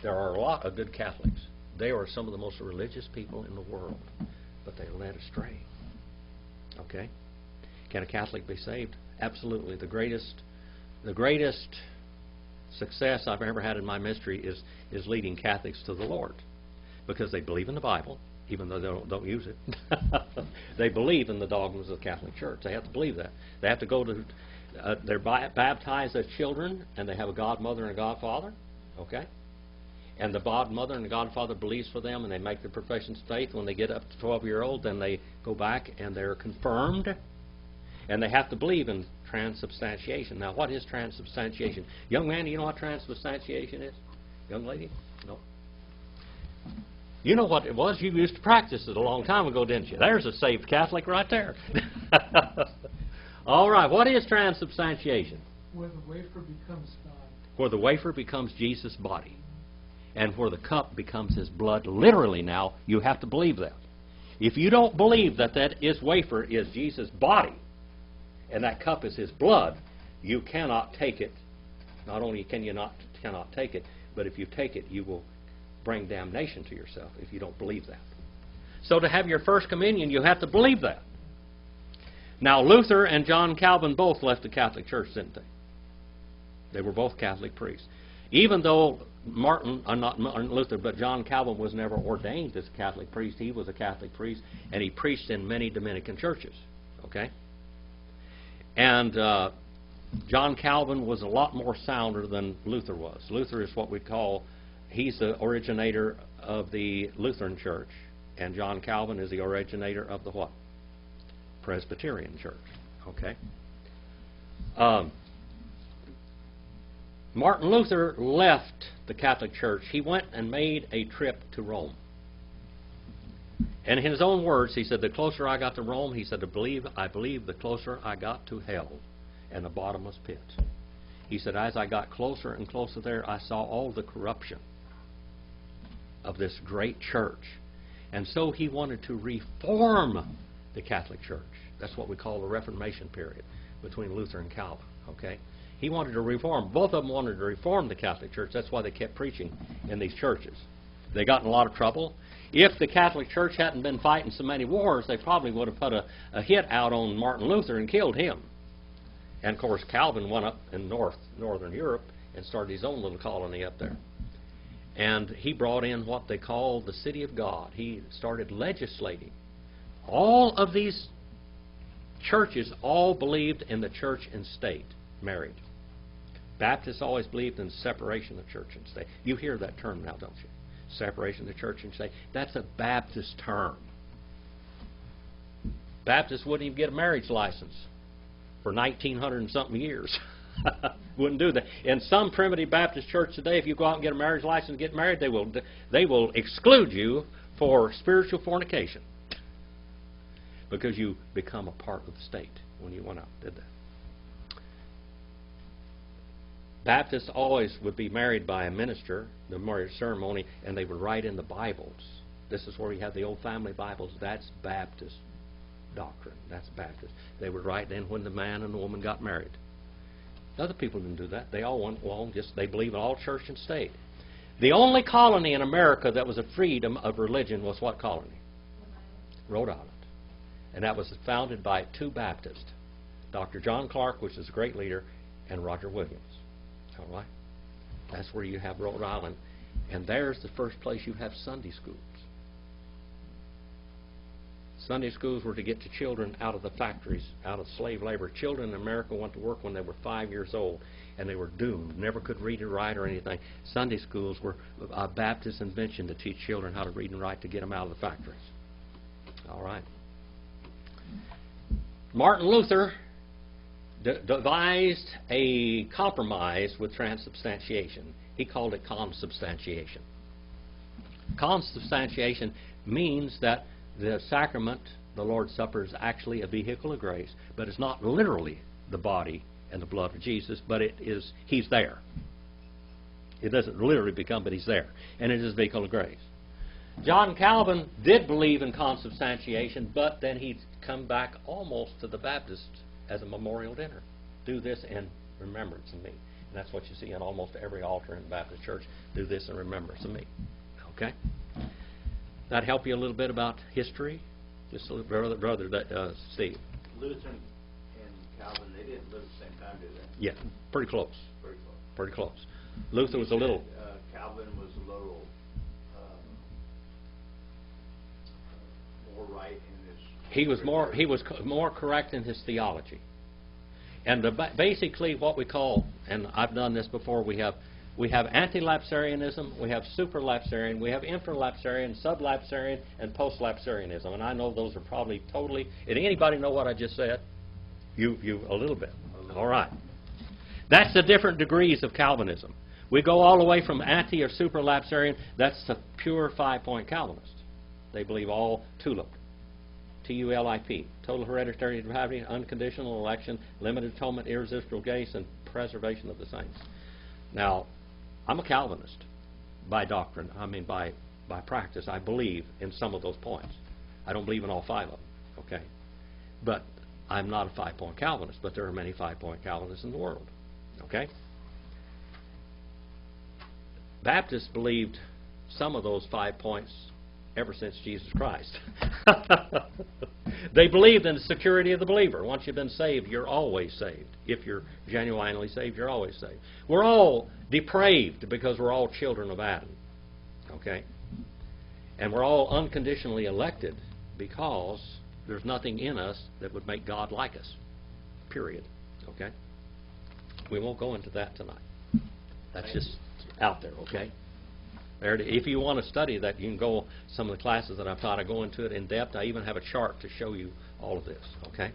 There are a lot of good Catholics. They are some of the most religious people in the world, but they're led astray. Okay? Can a Catholic be saved? Absolutely. The greatest success I've ever had in my ministry is leading Catholics to the Lord, because they believe in the Bible, even though they don't use it. They believe in the dogmas of the Catholic Church. They have to believe that. They have to go to, they're baptized as children, and they have a godmother and a godfather. Okay? And the godmother and the godfather believes for them, and they make their professions of faith. When they get up to 12-year-old, then they go back and they're confirmed. And they have to believe in transubstantiation. Now, what is transubstantiation? Young man, do you know what transubstantiation is? Young lady? No. You know what it was? You used to practice it a long time ago, didn't you? There's a saved Catholic right there. All right, what is transubstantiation? Where the wafer becomes God. Where the wafer becomes Jesus' body. And where the cup becomes His blood. Literally now, you have to believe that. If you don't believe that wafer is Jesus' body, and that cup is His blood, you cannot take it. Not only cannot take it, but if you take it, you will bring damnation to yourself if you don't believe that. So to have your first communion, you have to believe that. Now, Luther and John Calvin both left the Catholic Church, didn't they? They were both Catholic priests. Even though not Martin Luther, but John Calvin was never ordained as a Catholic priest, he was a Catholic priest, and he preached in many Dominican churches. Okay? And John Calvin was a lot more sounder than Luther was. Luther is what we call, he's the originator of the Lutheran Church, and John Calvin is the originator of the what? Presbyterian Church. Okay? Martin Luther left the Catholic Church. He went and made a trip to Rome. And in his own words, he said, the closer I got to Rome, he said, I believe the closer I got to hell and the bottomless pit. He said, as I got closer and closer there, I saw all the corruption of this great church. And so he wanted to reform the Catholic Church. That's what we call the Reformation period between Luther and Calvin. Okay? He wanted to reform. Both of them wanted to reform the Catholic Church. That's why they kept preaching in these churches. They got in a lot of trouble. If the Catholic Church hadn't been fighting so many wars, they probably would have put a hit out on Martin Luther and killed him. And, of course, Calvin went up in northern Europe and started his own little colony up there. And he brought in what they call the city of God. He started legislating. All of these churches all believed in the church and state, married. Baptists always believed in separation of church and state. You hear that term now, don't you? Separation of the church and state. That's a Baptist term. Baptists wouldn't even get a marriage license for 1900 and something years. Wouldn't do that. In some primitive Baptist church today, if you go out and get a marriage license and get married, they will exclude you for spiritual fornication because you become a part of the state when you went out and did that. Baptists always would be married by a minister, the marriage ceremony, and they would write in the Bibles. This is where you have the old family Bibles. That's Baptist doctrine. That's Baptist. They would write in when the man and the woman got married. Other people didn't do that. They all went along, they believe in all church and state. The only colony in America that was a freedom of religion was what colony? Rhode Island. And that was founded by two Baptists, Dr. John Clark, which is a great leader, and Roger Williams. All right? That's where you have Rhode Island. And there's the first place you have Sunday schools. Sunday schools were to get the children out of the factories, out of slave labor. Children in America went to work when they were 5 years old, and they were doomed, never could read or write or anything. Sunday schools were a Baptist invention to teach children how to read and write to get them out of the factories. All right. Martin Luther devised a compromise with transubstantiation. He called it consubstantiation. Consubstantiation means that the sacrament, the Lord's Supper, is actually a vehicle of grace, but it's not literally the body and the blood of Jesus, but it is, He's there. It doesn't literally become, but He's there. And it is a vehicle of grace. John Calvin did believe in consubstantiation, but then he'd come back almost to the Baptist as a memorial dinner. Do this in remembrance of me. And that's what you see in almost every altar in the Baptist church. Do this in remembrance of me. Okay? That help you a little bit about history? Just a little, brother Steve. Luther and Calvin, they didn't live at the same time, did they? Yeah, pretty close. Pretty close. Pretty close. Luther was a little... Calvin was a little more right in his... He was more correct in his theology. And basically what we call, and I've done this before, we have anti-lapsarianism, we have super-lapsarian, we have infra-lapsarian, sub-lapsarian, and post-lapsarianism. And I know those are probably totally... Did anybody know what I just said? You a little bit. All right. That's the different degrees of Calvinism. We go all the way from anti or super-lapsarian. That's the pure five-point Calvinist. They believe all tulip. T-U-L-I-P. Total hereditary depravity, unconditional election, limited atonement, irresistible grace, and preservation of the saints. Now, I'm a Calvinist by doctrine. I mean by practice. I believe in some of those points. I don't believe in all five of them. Okay? But I'm not a five-point Calvinist, but there are many five-point Calvinists in the world. Okay? Baptists believed some of those 5 points ever since Jesus Christ. They believed in the security of the believer. Once you've been saved, you're always saved. If you're genuinely saved, you're always saved. We're all depraved because we're all children of Adam. Okay? And we're all unconditionally elected because there's nothing in us that would make God like us. Period. Okay? We won't go into that tonight. That's just out there, okay? If you want to study that, you can go some of the classes that I've taught. I go into it in depth. I even have a chart to show you all of this, okay?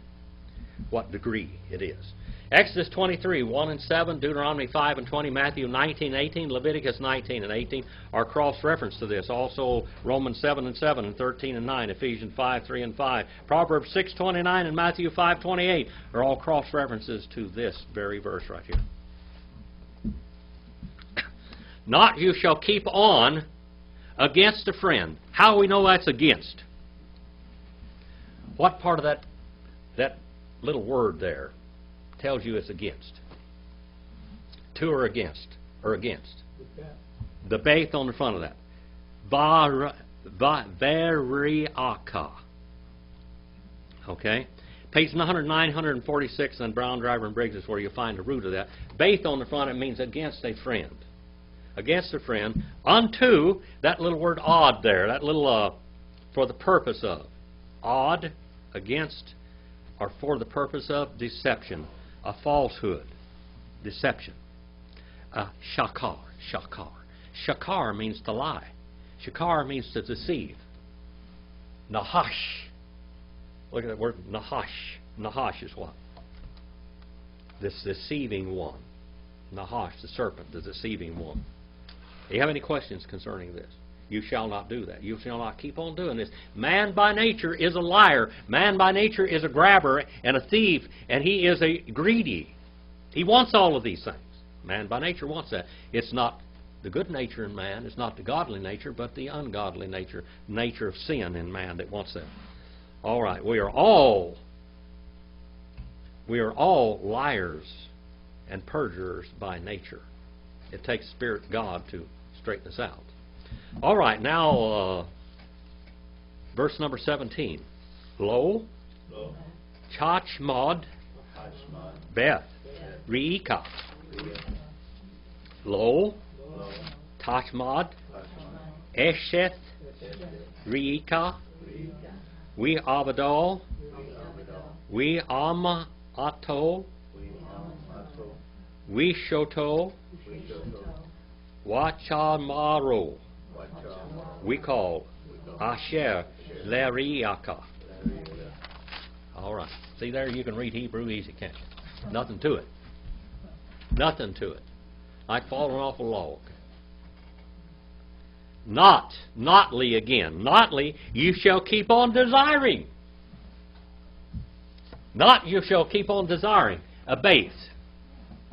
What degree it is. Exodus 23, 1 and 7, Deuteronomy 5 and 20, Matthew 19, 18, Leviticus 19 and 18 are cross-reference to this. Also Romans 7 and 7 and 13 and 9, Ephesians 5, 3 and 5, Proverbs 6, 29 and Matthew 5, 28 are all cross-references to this very verse right here. Not you shall keep on against a friend. How do we know that's against? What part of that little word there tells you it's against? To or against? Or against? The beth on the front of that. Variaka. Okay? Page 946 on Brown, Driver, and Briggs is where you find the root of that. Beth on the front, it means against a friend. Against a friend. Unto, that little word odd there, that little for the purpose of. Odd, against, or for the purpose of deception. A falsehood. Deception. Shakar. Shakar. Shakar means to lie. Shakar means to deceive. Nahash. Look at that word, Nahash. Nahash is what? This deceiving one. Nahash, the serpent, the deceiving one. Do you have any questions concerning this? You shall not do that. You shall not keep on doing this. Man by nature is a liar. Man by nature is a grabber and a thief, and he is a greedy. He wants all of these things. Man by nature wants that. It's not the good nature in man. It's not the godly nature, but the ungodly nature of sin in man that wants that. All right. We are all liars and perjurers by nature. It takes Spirit God to straighten us out. All right, now verse number 17. Lo, Chachmod, Beth, Reika. Lo, Tachmod, Esheth, Reika. We Abadol, we Amato, we Shoto, Wachamaro, we call Asher Leriaka. All right. See there, you can read Hebrew easy, can't you? Nothing to it. Nothing to it. Like falling off a log. Notly again. Notly, you shall keep on desiring. Not you shall keep on desiring. A beth.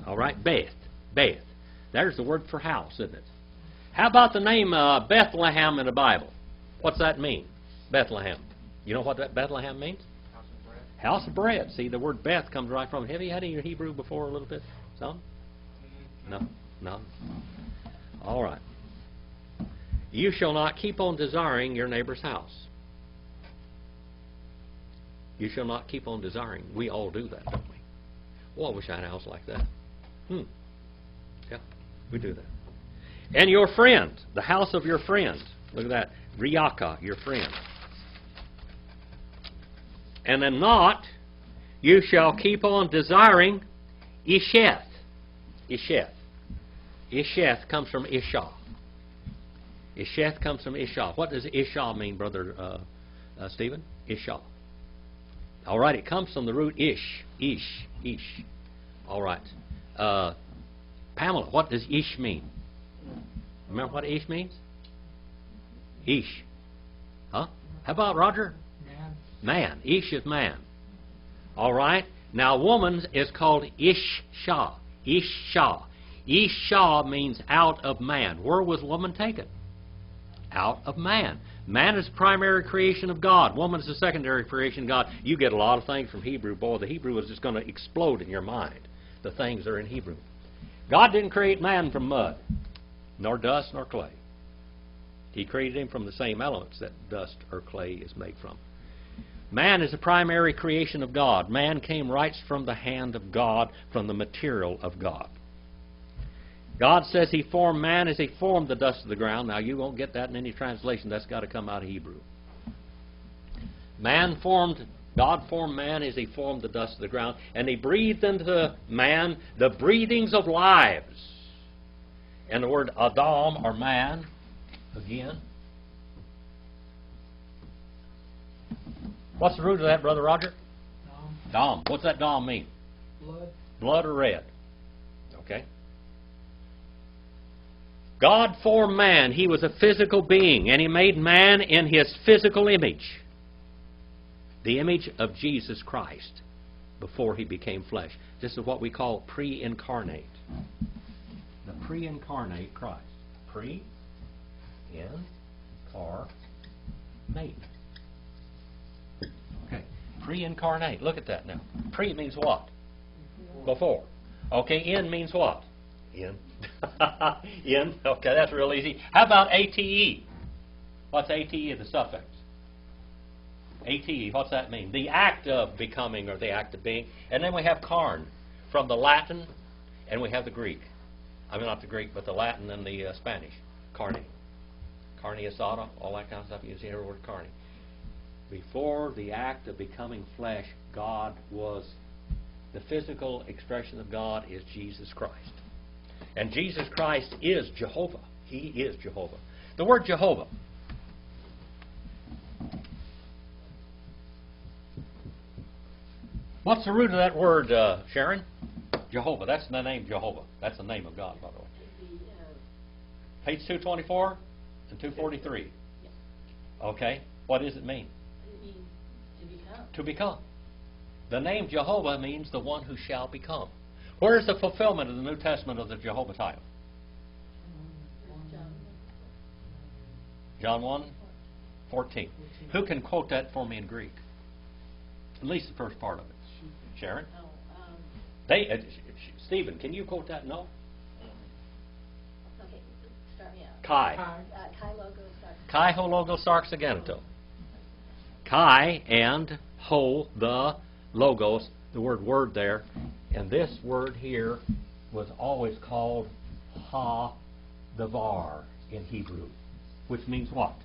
All right, beth. Beth. There's the word for house, isn't it? How about the name Bethlehem in the Bible? What's that mean? Bethlehem. You know what that Bethlehem means? House of bread. House of bread. See, the word Beth comes right from it. Have you had any Hebrew before a little bit? Some? No? No? All right. You shall not keep on desiring your neighbor's house. You shall not keep on desiring. We all do that, don't we? Well, I wish I had a house like that. Yeah, we do that. And your friend, the house of your friend. Look at that. Riaka, your friend. And then not, you shall keep on desiring Isheth. Isheth. Isheth comes from Isha. Isheth comes from Isha. What does Isha mean, Brother Stephen? Isha. All right, it comes from the root ish. Ish. All right. Pamela, what does ish mean? Remember what ish means? Ish. Huh? How about Roger? Man. Ish is man. All right. Now, woman is called Ishsha. Ishsha. Ishsha means out of man. Where was woman taken? Out of man. Man is the primary creation of God. Woman is the secondary creation of God. You get a lot of things from Hebrew. Boy, the Hebrew is just going to explode in your mind. The things that are in Hebrew. God didn't create man from mud, nor dust, nor clay. He created him from the same elements that dust or clay is made from. Man is the primary creation of God. Man came right from the hand of God, from the material of God. God says He formed man as He formed the dust of the ground. Now, you won't get that in any translation. That's got to come out of Hebrew. God formed man as He formed the dust of the ground, and He breathed into man the breathings of lives. And the word Adam, or man, again. What's the root of that, Brother Roger? Dam. What's that dam mean? Blood. Blood or red. Okay. God formed man. He was a physical being, and He made man in His physical image. The image of Jesus Christ before He became flesh. This is what we call pre-incarnate. The pre-incarnate Christ. Pre-incarnate. Okay. Pre-incarnate. Look at that now. Pre means what? Before. Okay, in means what? In. In. Okay, that's real easy. How about ATE? What's ATE, the suffix? ATE, what's that mean? The act of becoming, or the act of being. And then we have carn from the Latin, and we have the Greek. I mean, not the Greek, but the Latin and the Spanish. Carne. Carne asada, all that kind of stuff. You see the word carne. Before the act of becoming flesh, God was, the physical expression of God is Jesus Christ. And Jesus Christ is Jehovah. He is Jehovah. The word Jehovah. What's the root of that word, Sharon? Jehovah. That's the name Jehovah. That's the name of God, by the way. Page 224 and 243. Okay. What does it mean? To become. The name Jehovah means the one who shall become. Where is the fulfillment of the New Testament of the Jehovah title? John 1:14. Who can quote that for me in Greek? At least the first part of it. Sharon? Stephen, can you quote that? No? Okay, start me out. Kai. Kai logo starts. Kai ho logo sarx aganeto. Kai and ho, the logos, the word there. And this word here was always called ha-davar in Hebrew, which means what?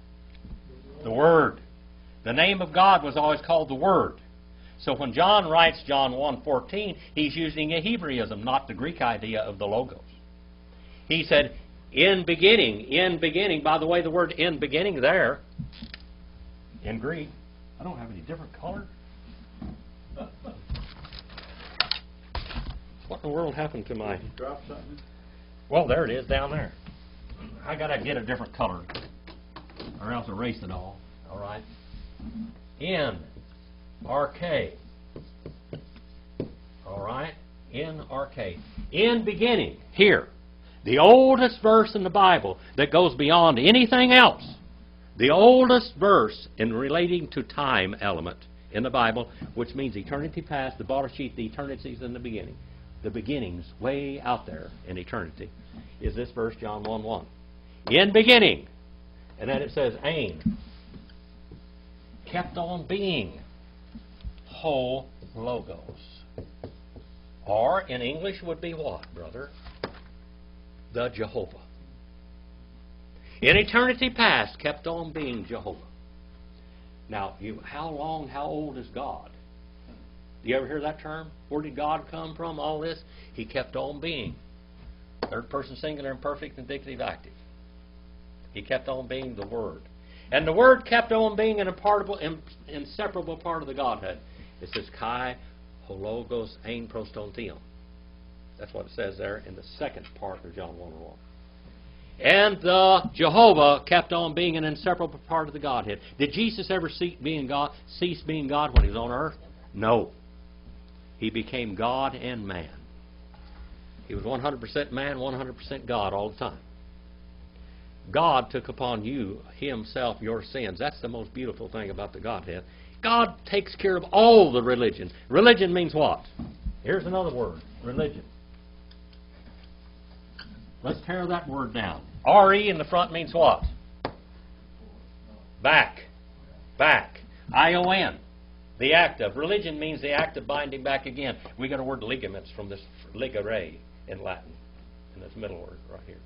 The Word. The name of God was always called the Word. So when John writes John 1:14, he's using a Hebraism, not the Greek idea of the logos. He said, in beginning, by the way, the word in beginning there, in Greek, I don't have any different color. What in the world happened to my... Did you drop something? Well, there it is down there. I got to get a different color, or else erase it all. All right. N-R-K. All right. N-R-K. In beginning. Here. The oldest verse in the Bible that goes beyond anything else. The oldest verse in relating to time element in the Bible, which means eternity past, the Barashit, the eternities in the beginning. The beginnings way out there in eternity is this verse, John 1:1. In beginning. And then it says, Ain. Kept on being. Ho logos. Or in English would be what, brother? The Jehovah. In eternity past, kept on being Jehovah. Now, how old is God? Do you ever hear that term? Where did God come from, all this? He kept on being. Third person singular, imperfect, indicative, active. He kept on being the Word. And the Word kept on being an inseparable part of the Godhead. It says, Kai, hologos, ein proston theon. That's what it says there in the second part of John 1:1. And the Jehovah kept on being an inseparable part of the Godhead. Did Jesus ever cease being God when He was on earth? No. He became God and man. He was 100% man, 100% God all the time. God took upon Himself your sins. That's the most beautiful thing about the Godhead. God takes care of all the religion. Religion means what? Here's another word. Religion. Let's tear that word down. R-E in the front means what? Back. Back. I-O-N. The act of. Religion means the act of binding back again. We got a word ligaments from this ligare in Latin. And this middle word right here.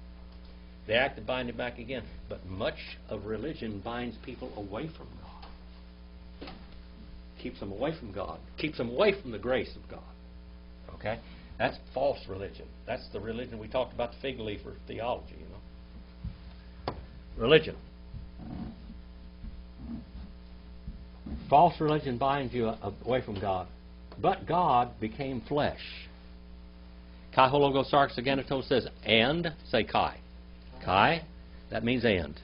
The act of binding back again. But much of religion binds people away from God. Keeps them away from God. Keeps them away from the grace of God. Okay? That's false religion. That's the religion we talked about, the fig leaf or theology, you know. Religion. False religion binds you away from God. But God became flesh. Kai hologo sarx agenitos says, and, say kai. Kai, that means and.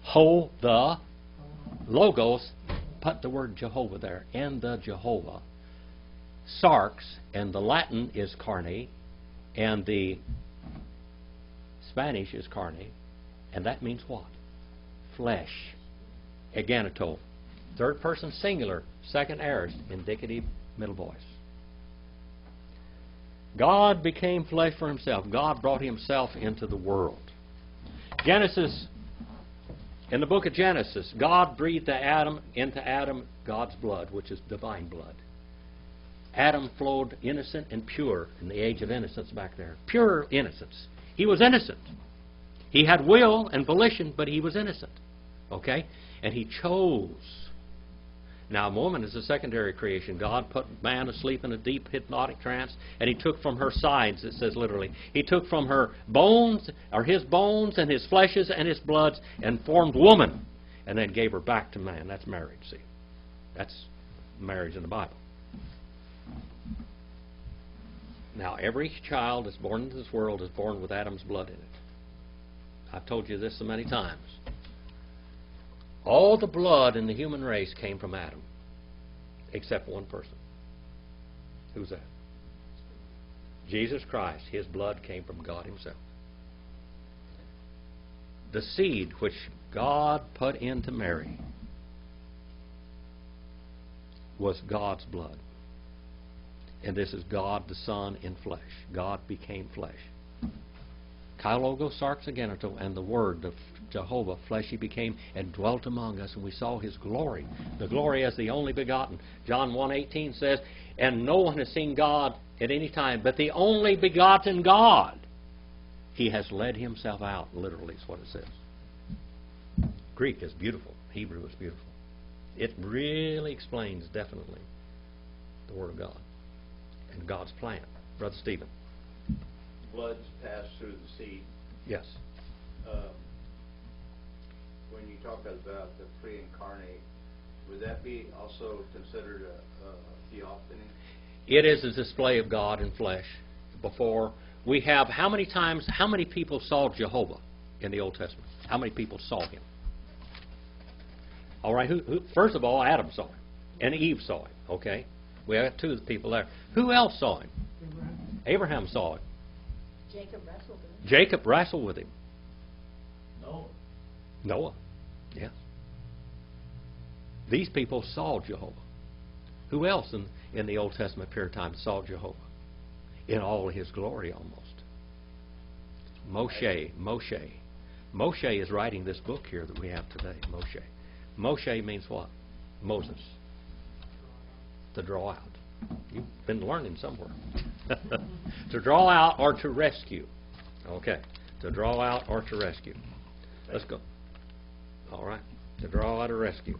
Ho, the, logos, put the word Jehovah there, and the Jehovah. Sarx, and the Latin is carne, and the Spanish is carne, and that means what? Flesh. Agenitos. Third person singular, second aorist, indicative middle voice. God became flesh for himself. God brought himself into the world. Genesis, in the book of Genesis, God breathed into Adam God's blood, which is divine blood. Adam flowed innocent and pure in the age of innocence back there. Pure innocence. He was innocent. He had will and volition, but he was innocent. Okay? And he chose. Now, woman is a secondary creation. God put man asleep in a deep hypnotic trance, and he took from her sides, it says literally. He took from her bones, or his bones, and his fleshes, and his bloods, and formed woman, and then gave her back to man. That's marriage, see. That's marriage in the Bible. Now, every child that's born into this world is born with Adam's blood in it. I've told you this so many times. All the blood in the human race came from Adam, except one person. Who's that? Jesus Christ. His blood came from God himself. The seed which God put into Mary was God's blood. And this is God the Son in flesh. God became flesh. Kailogo sarx agenital, and the Word, the Jehovah, fleshy became and dwelt among us, and we saw his glory. The glory as the only begotten. John 1:18 says, and no one has seen God at any time, but the only begotten God. He has led himself out, literally is what it says. Greek is beautiful. Hebrew is beautiful. It really explains definitely the Word of God and God's plan. Brother Stephen. Blood's passed through the seed. Yes. When you talk about the pre-incarnate, would that be also considered a theophany? It is a display of God in flesh. Before we have, how many people saw Jehovah in the Old Testament? How many people saw him? All right, first of all, Adam saw him, and Eve saw him. Okay, we have two of the people there. Who else saw him? Abraham saw him. Jacob wrestled with him. Jacob wrestled with him. Noah. Yes. These people saw Jehovah. Who else in the Old Testament period of time saw Jehovah? In all his glory almost. Moshe. Moshe is writing this book here that we have today, Moshe. Moshe means what? Moses. To draw out. You've been learning somewhere. To draw out or to rescue. Okay. To draw out or to rescue. Let's go. All right. To draw out or rescue.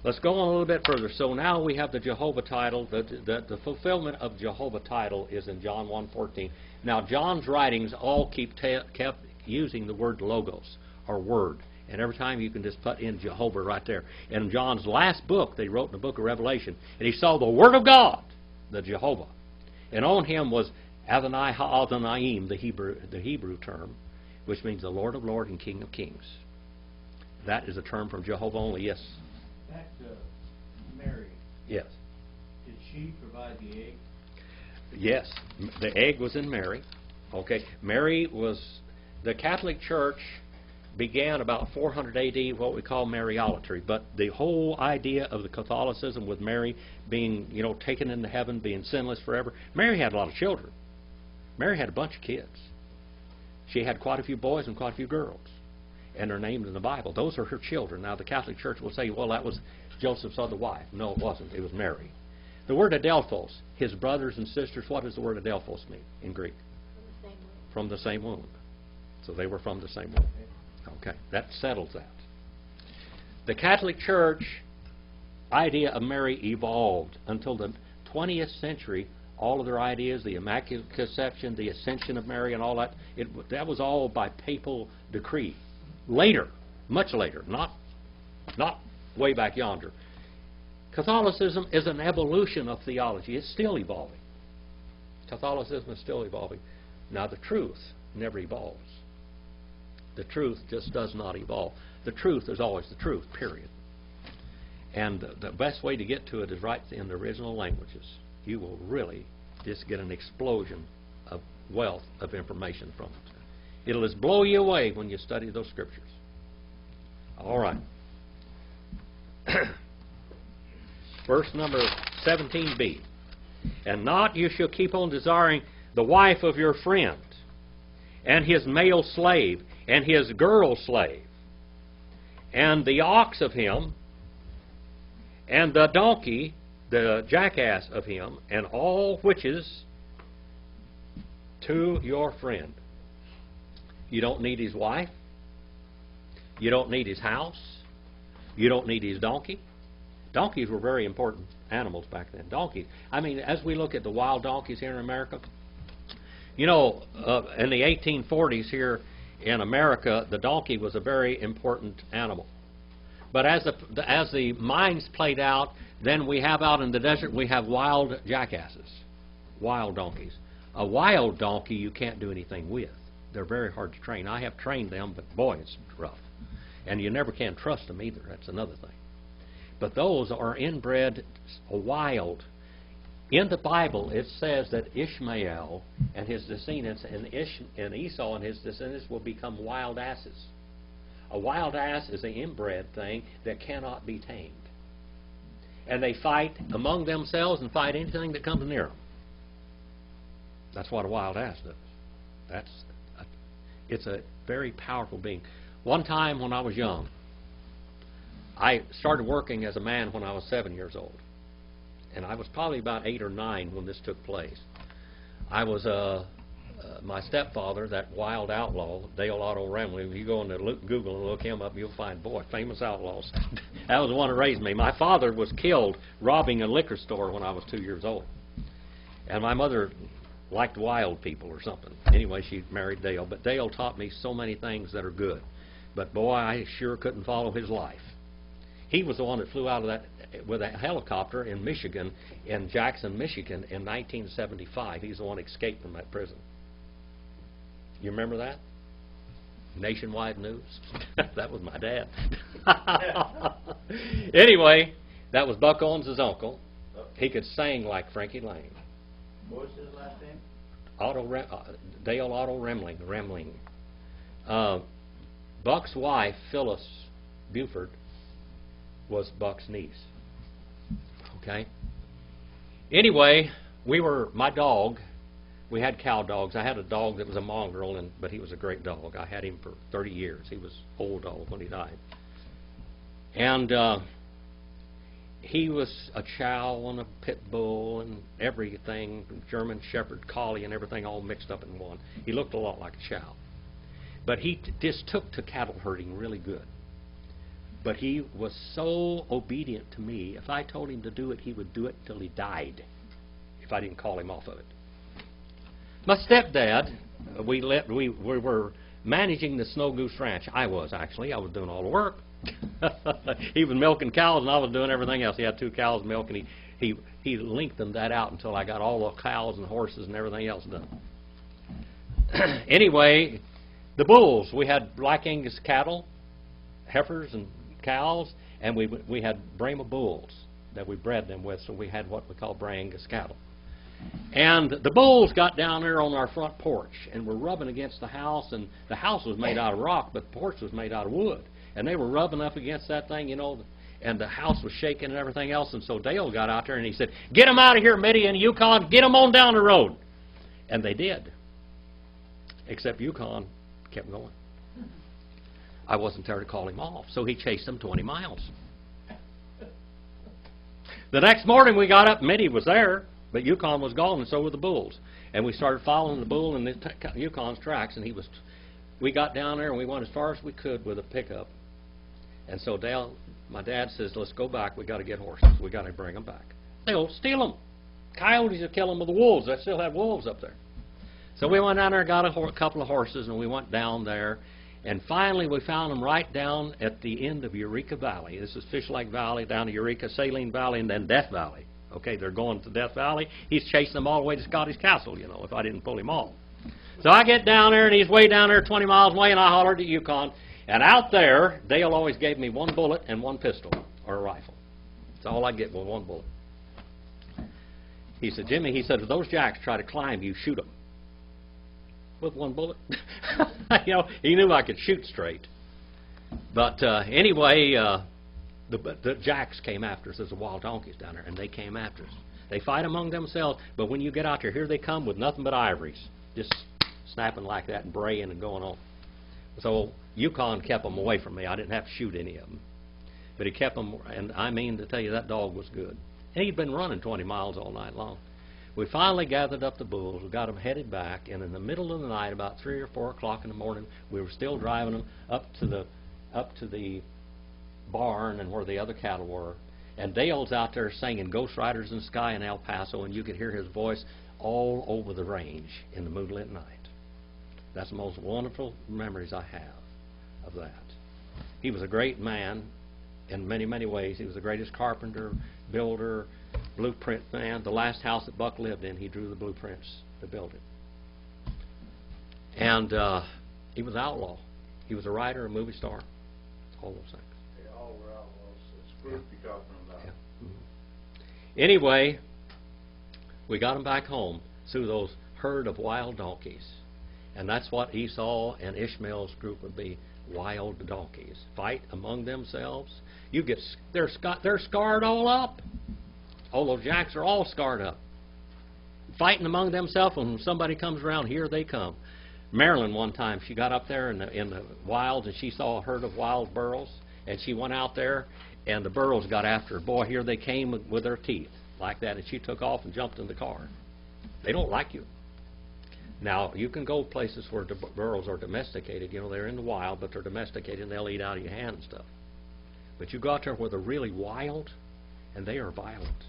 Let's go on a little bit further. So now we have the Jehovah title. The fulfillment of Jehovah title is in John 1:14. Now John's writings all kept using the word logos, or word. And every time you can just put in Jehovah right there. In John's last book, they wrote in the book of Revelation, and he saw the Word of God, the Jehovah. And on him was Adonai Ha'adonayim, the Hebrew term, which means the Lord of Lords and King of Kings. That is a term from Jehovah only. Yes? Back to Mary. Yes. Did she provide the egg? Yes. The egg was in Mary. Okay. Mary was... The Catholic Church began about 400 A.D., what we call Mariolatry. But the whole idea of the Catholicism with Mary being, taken into heaven, being sinless forever, Mary had a lot of children. Mary had a bunch of kids. She had quite a few boys and quite a few girls. and they're named in the Bible. Those are her children. Now, the Catholic Church will say, well, that was Joseph's other wife. No, it wasn't. It was Mary. The word adelphos, his brothers and sisters, what does the word adelphos mean in Greek? From the same womb. So they were from the same womb. Okay, that settles that. The Catholic Church idea of Mary evolved until the 20th century. All of their ideas, the Immaculate Conception, the Ascension of Mary, and all that, that was all by papal decree. Later, much later, not way back yonder. Catholicism is an evolution of theology. It's still evolving. Catholicism is still evolving. Now, the truth never evolves. The truth just does not evolve. The truth is always the truth, period. And the best way to get to it is right in the original languages. You will really just get an explosion of wealth of information from it. It'll just blow you away when you study those scriptures. All right. Verse number 17b. And not you shall keep on desiring the wife of your friend, and his male slave, and his girl slave, and the ox of him, and the donkey, the jackass of him, and all which is to your friend. You don't need his wife. You don't need his house. You don't need his donkey. Donkeys were very important animals back then. Donkeys. I mean, as we look at the wild donkeys here in America, you know, in the 1840s here in America, the donkey was a very important animal. But as the mines played out, then we have out in the desert, we have wild jackasses, wild donkeys. A wild donkey you can't do anything with. They're very hard to train. I have trained them, but boy, it's rough. And you never can trust them either. That's another thing. But those are inbred wild. In the Bible, it says that Ishmael and his descendants and Esau and his descendants will become wild asses. A wild ass is an inbred thing that cannot be tamed. And they fight among themselves and fight anything that comes near them. That's what a wild ass does. It's a very powerful being. One time when I was young, I started working as a man when I was 7 years old. And I was probably about 8 or 9 when this took place. I was my stepfather, that wild outlaw, Dale Otto Remley. If you go into Google and look him up, you'll find, boy, famous outlaws. That was the one that raised me. My father was killed robbing a liquor store when I was 2 years old. And my mother liked wild people or something. Anyway, she married Dale. But Dale taught me so many things that are good. But boy, I sure couldn't follow his life. He was the one that flew out of that with a helicopter in Michigan, in Jackson, Michigan, in 1975. He's the one that escaped from that prison. You remember that? Nationwide news. That was my dad. Anyway, that was Buck Owens' uncle. He could sing like Frankie Lane. What was his last name? Dale Otto Remling. Buck's wife, Phillips Buford, was Buck's niece. Okay? Anyway, my dog, we had cow dogs. I had a dog that was a mongrel, but he was a great dog. I had him for 30 years. He was an old dog when he died. And he was a chow and a pit bull and everything, German Shepherd Collie and everything all mixed up in one. He looked a lot like a chow. But he just took to cattle herding really good. But he was so obedient to me. If I told him to do it, he would do it till he died, if I didn't call him off of it. My stepdad, we were managing the Snow Goose Ranch. I was doing all the work. He was milking cows, and I was doing everything else. He had 2 cows milk, and he lengthened that out until I got all the cows and horses and everything else done. Anyway, the bulls, we had Black Angus cattle, heifers and cows, and we had Brahma bulls that we bred them with, so we had what we call Black Angus cattle. And the bulls got down there on our front porch and were rubbing against the house, and the house was made out of rock, but the porch was made out of wood. And they were rubbing up against that thing, you know, and the house was shaking and everything else. And so Dale got out there and he said, "Get them out of here, Mitty and Yukon. Get them on down the road." And they did. Except Yukon kept going. I wasn't there to call him off, so he chased them 20 miles. The next morning we got up, Mitty was there, but Yukon was gone, and so were the bulls. And we started following the bull in the Yukon's tracks, and we got down there and we went as far as we could with a pickup. And so Dale, my dad says, let's go back, we got to get horses, we got to bring them back. They'll steal them. Coyotes will kill them with the wolves, they still have wolves up there. So we went down there and got a couple of horses, and we went down there, and finally we found them right down at the end of Eureka Valley. This is Fish Lake Valley, down to Eureka, Saline Valley, and then Death Valley. Okay, they're going to Death Valley. He's chasing them all the way to Scottish Castle, you know, if I didn't pull him off. So I get down there, and he's way down there 20 miles away, and I hollered at Yukon. And out there, Dale always gave me one bullet and one pistol, or a rifle. That's all I get with one bullet. He said, Jimmy, he said, if those jacks try to climb you, shoot them. With one bullet. You know, he knew I could shoot straight. But anyway, the jacks came after us. There's the wild donkeys down there, and they came after us. They fight among themselves, but when you get out there, here they come with nothing but ivories, just snapping like that and braying and going on. So Yukon kept them away from me. I didn't have to shoot any of them. But he kept them, and I mean to tell you, that dog was good. And he'd been running 20 miles all night long. We finally gathered up the bulls, we got them headed back, and in the middle of the night, about 3 or 4 o'clock in the morning, we were still driving them up to the barn and where the other cattle were. And Dale's out there singing Ghost Riders in the Sky in El Paso, and you could hear his voice all over the range in the moonlit night. That's the most wonderful memories I have of that. He was a great man in many, many ways. He was the greatest carpenter, builder, blueprint man. The last house that Buck lived in, he drew the blueprints to build it. And he was an outlaw. He was a writer, a movie star, all those things. They all were outlaws. This group you're talking about. Yeah. Mm-hmm. Anyway, we got them back home through those herd of wild donkeys. And that's what Esau and Ishmael's group would be, wild donkeys. Fight among themselves. They're scarred all up. All those jacks are all scarred up. Fighting among themselves, and when somebody comes around, here they come. Marilyn, one time, she got up there in the wilds, and she saw a herd of wild burros, and she went out there, and the burros got after her. Boy, here they came with their teeth, like that, and she took off and jumped in the car. They don't like you. Now, you can go places where the burros are domesticated. You know, they're in the wild, but they're domesticated, and they'll eat out of your hand and stuff. But you go out there where they're really wild, and they are violent,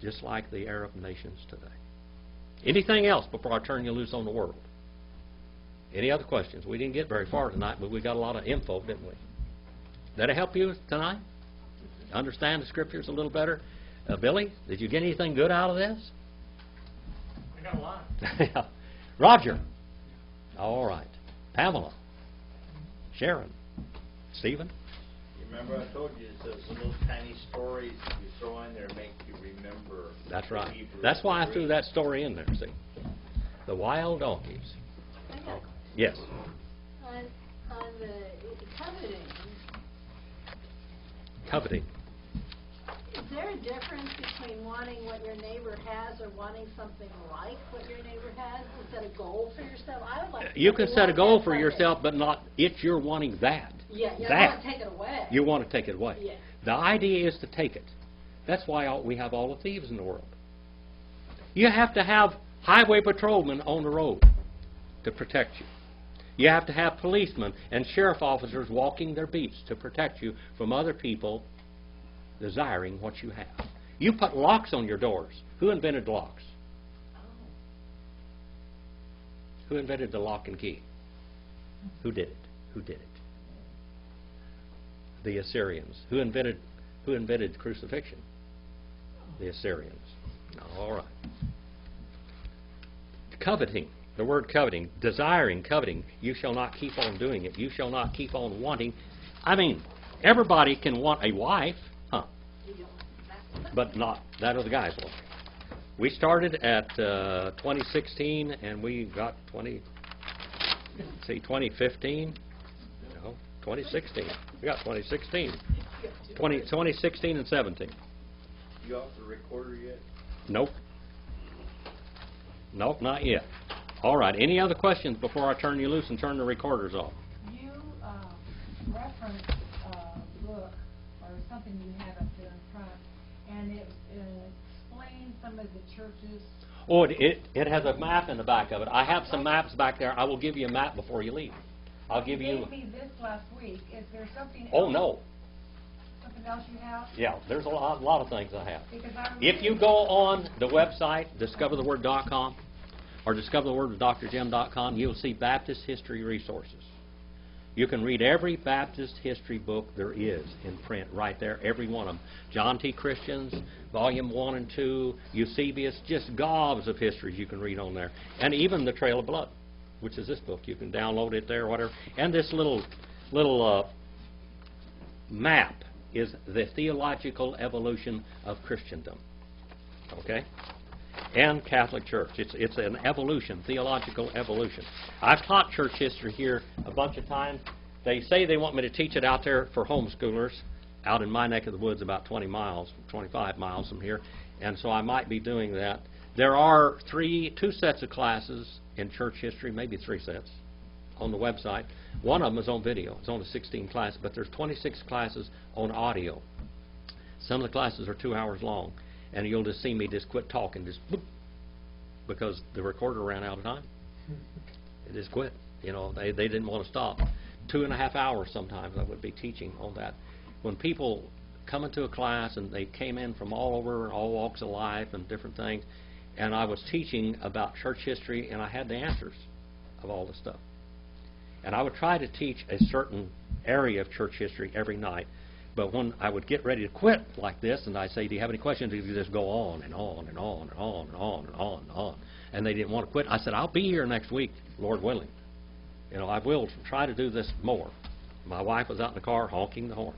just like the Arab nations today. Anything else before I turn you loose on the world? Any other questions? We didn't get very far tonight, but we got a lot of info, didn't we? Did it help you tonight? Understand the Scriptures a little better? Billy, did you get anything good out of this? I got a lot. Yeah. Roger. All right. Pamela. Sharon. Stephen. You remember I told you it's those little tiny stories you throw in there make you remember. That's the right. Hebrew That's why I story. threw that story in there, see. The wild donkeys. I got Yes. on the coveting. Coveting. Is there a difference between wanting what your neighbor has or wanting something like what your neighbor has? Is that a goal for yourself? I would like. You can something set a like goal that for someday. yourself, but not if you're wanting that. Yeah, you that. don't want to take it away. You want to take it away. Yeah. The idea is to take it. That's why we have all the thieves in the world. You have to have highway patrolmen on the road to protect you. You have to have policemen and sheriff officers walking their beats to protect you from other people desiring what you have. You put locks on your doors. Who invented locks? Who invented the lock and key? Who did it? Who did it? The Assyrians. Who invented crucifixion? The Assyrians. All right. Coveting. The word coveting. Desiring, coveting. You shall not keep on doing it. You shall not keep on wanting. I mean, everybody can want a wife, huh? But not that of the guys want. We started at 2016, and we got 2015. No, 2016. We got 2016. 2016 and 17. You off the recorder yet? Nope. Nope, not yet. All right. Any other questions before I turn you loose and turn the recorders off? You something you had up there in front, and it explained some of the churches. Oh, it has a map in the back of it. I have some maps back there. I will give you a map before you leave. I'll give you... You gave me this last week. Is there something Oh, else? no. Something else you have? Yeah, there's a lot of things I have. Because I'm If you go on the website, discovertheword.com, or discovertheword.drjim.com, you'll see Baptist history resources. You can read every Baptist history book there is in print right there, every one of them. John T. Christian's, Volume 1 and 2, Eusebius, just gobs of histories you can read on there. And even The Trail of Blood, which is this book. You can download it there, whatever. And this little map is the theological evolution of Christendom. Okay? And Catholic Church. It's an evolution, theological evolution. I've taught church history here a bunch of times. They say they want me to teach it out there for homeschoolers out in my neck of the woods about 20 miles, 25 miles from here, and so I might be doing that. There are two sets of classes in church history, maybe 3 sets, on the website. One of them is on video. It's only 16 classes, but there's 26 classes on audio. Some of the classes are 2 hours long. And you'll just see me just quit talking, just boop, because the recorder ran out of time. It just quit. You know, they didn't want to stop. 2.5 hours sometimes I would be teaching on that. When people come into a class and they came in from all over, all walks of life and different things, and I was teaching about church history and I had the answers of all this stuff. And I would try to teach a certain area of church history every night. But when I would get ready to quit like this, and I'd say, do you have any questions? They would just go on and on and on and on and on and on and on. And they didn't want to quit. I said, I'll be here next week, Lord willing. You know, I will try to do this more. My wife was out in the car honking the horn.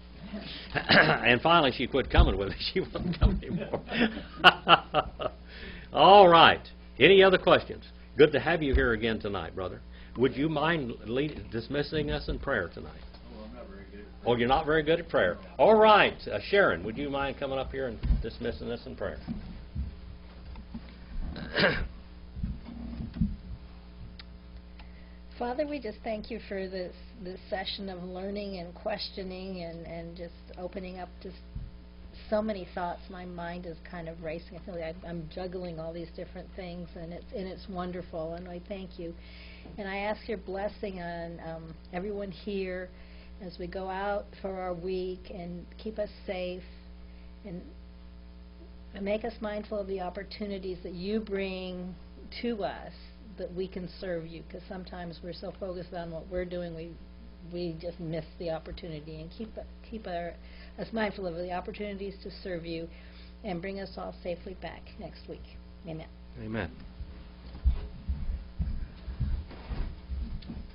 And finally she quit coming with me. She wasn't coming anymore. All right. Any other questions? Good to have you here again tonight, brother. Would you mind dismissing us in prayer tonight? Oh, you're not very good at prayer. All right. Sharon, would you mind coming up here and dismissing us in prayer? Father, we just thank you for this session of learning and questioning and just opening up just so many thoughts. My mind is kind of racing. I feel like I'm juggling all these different things, and it's wonderful, and I thank you. And I ask your blessing on everyone here as we go out for our week, and keep us safe and make us mindful of the opportunities that you bring to us that we can serve you, because sometimes we're so focused on what we're doing we just miss the opportunity. And keep us mindful of the opportunities to serve you, and bring us all safely back next week. Amen. Amen.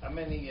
How many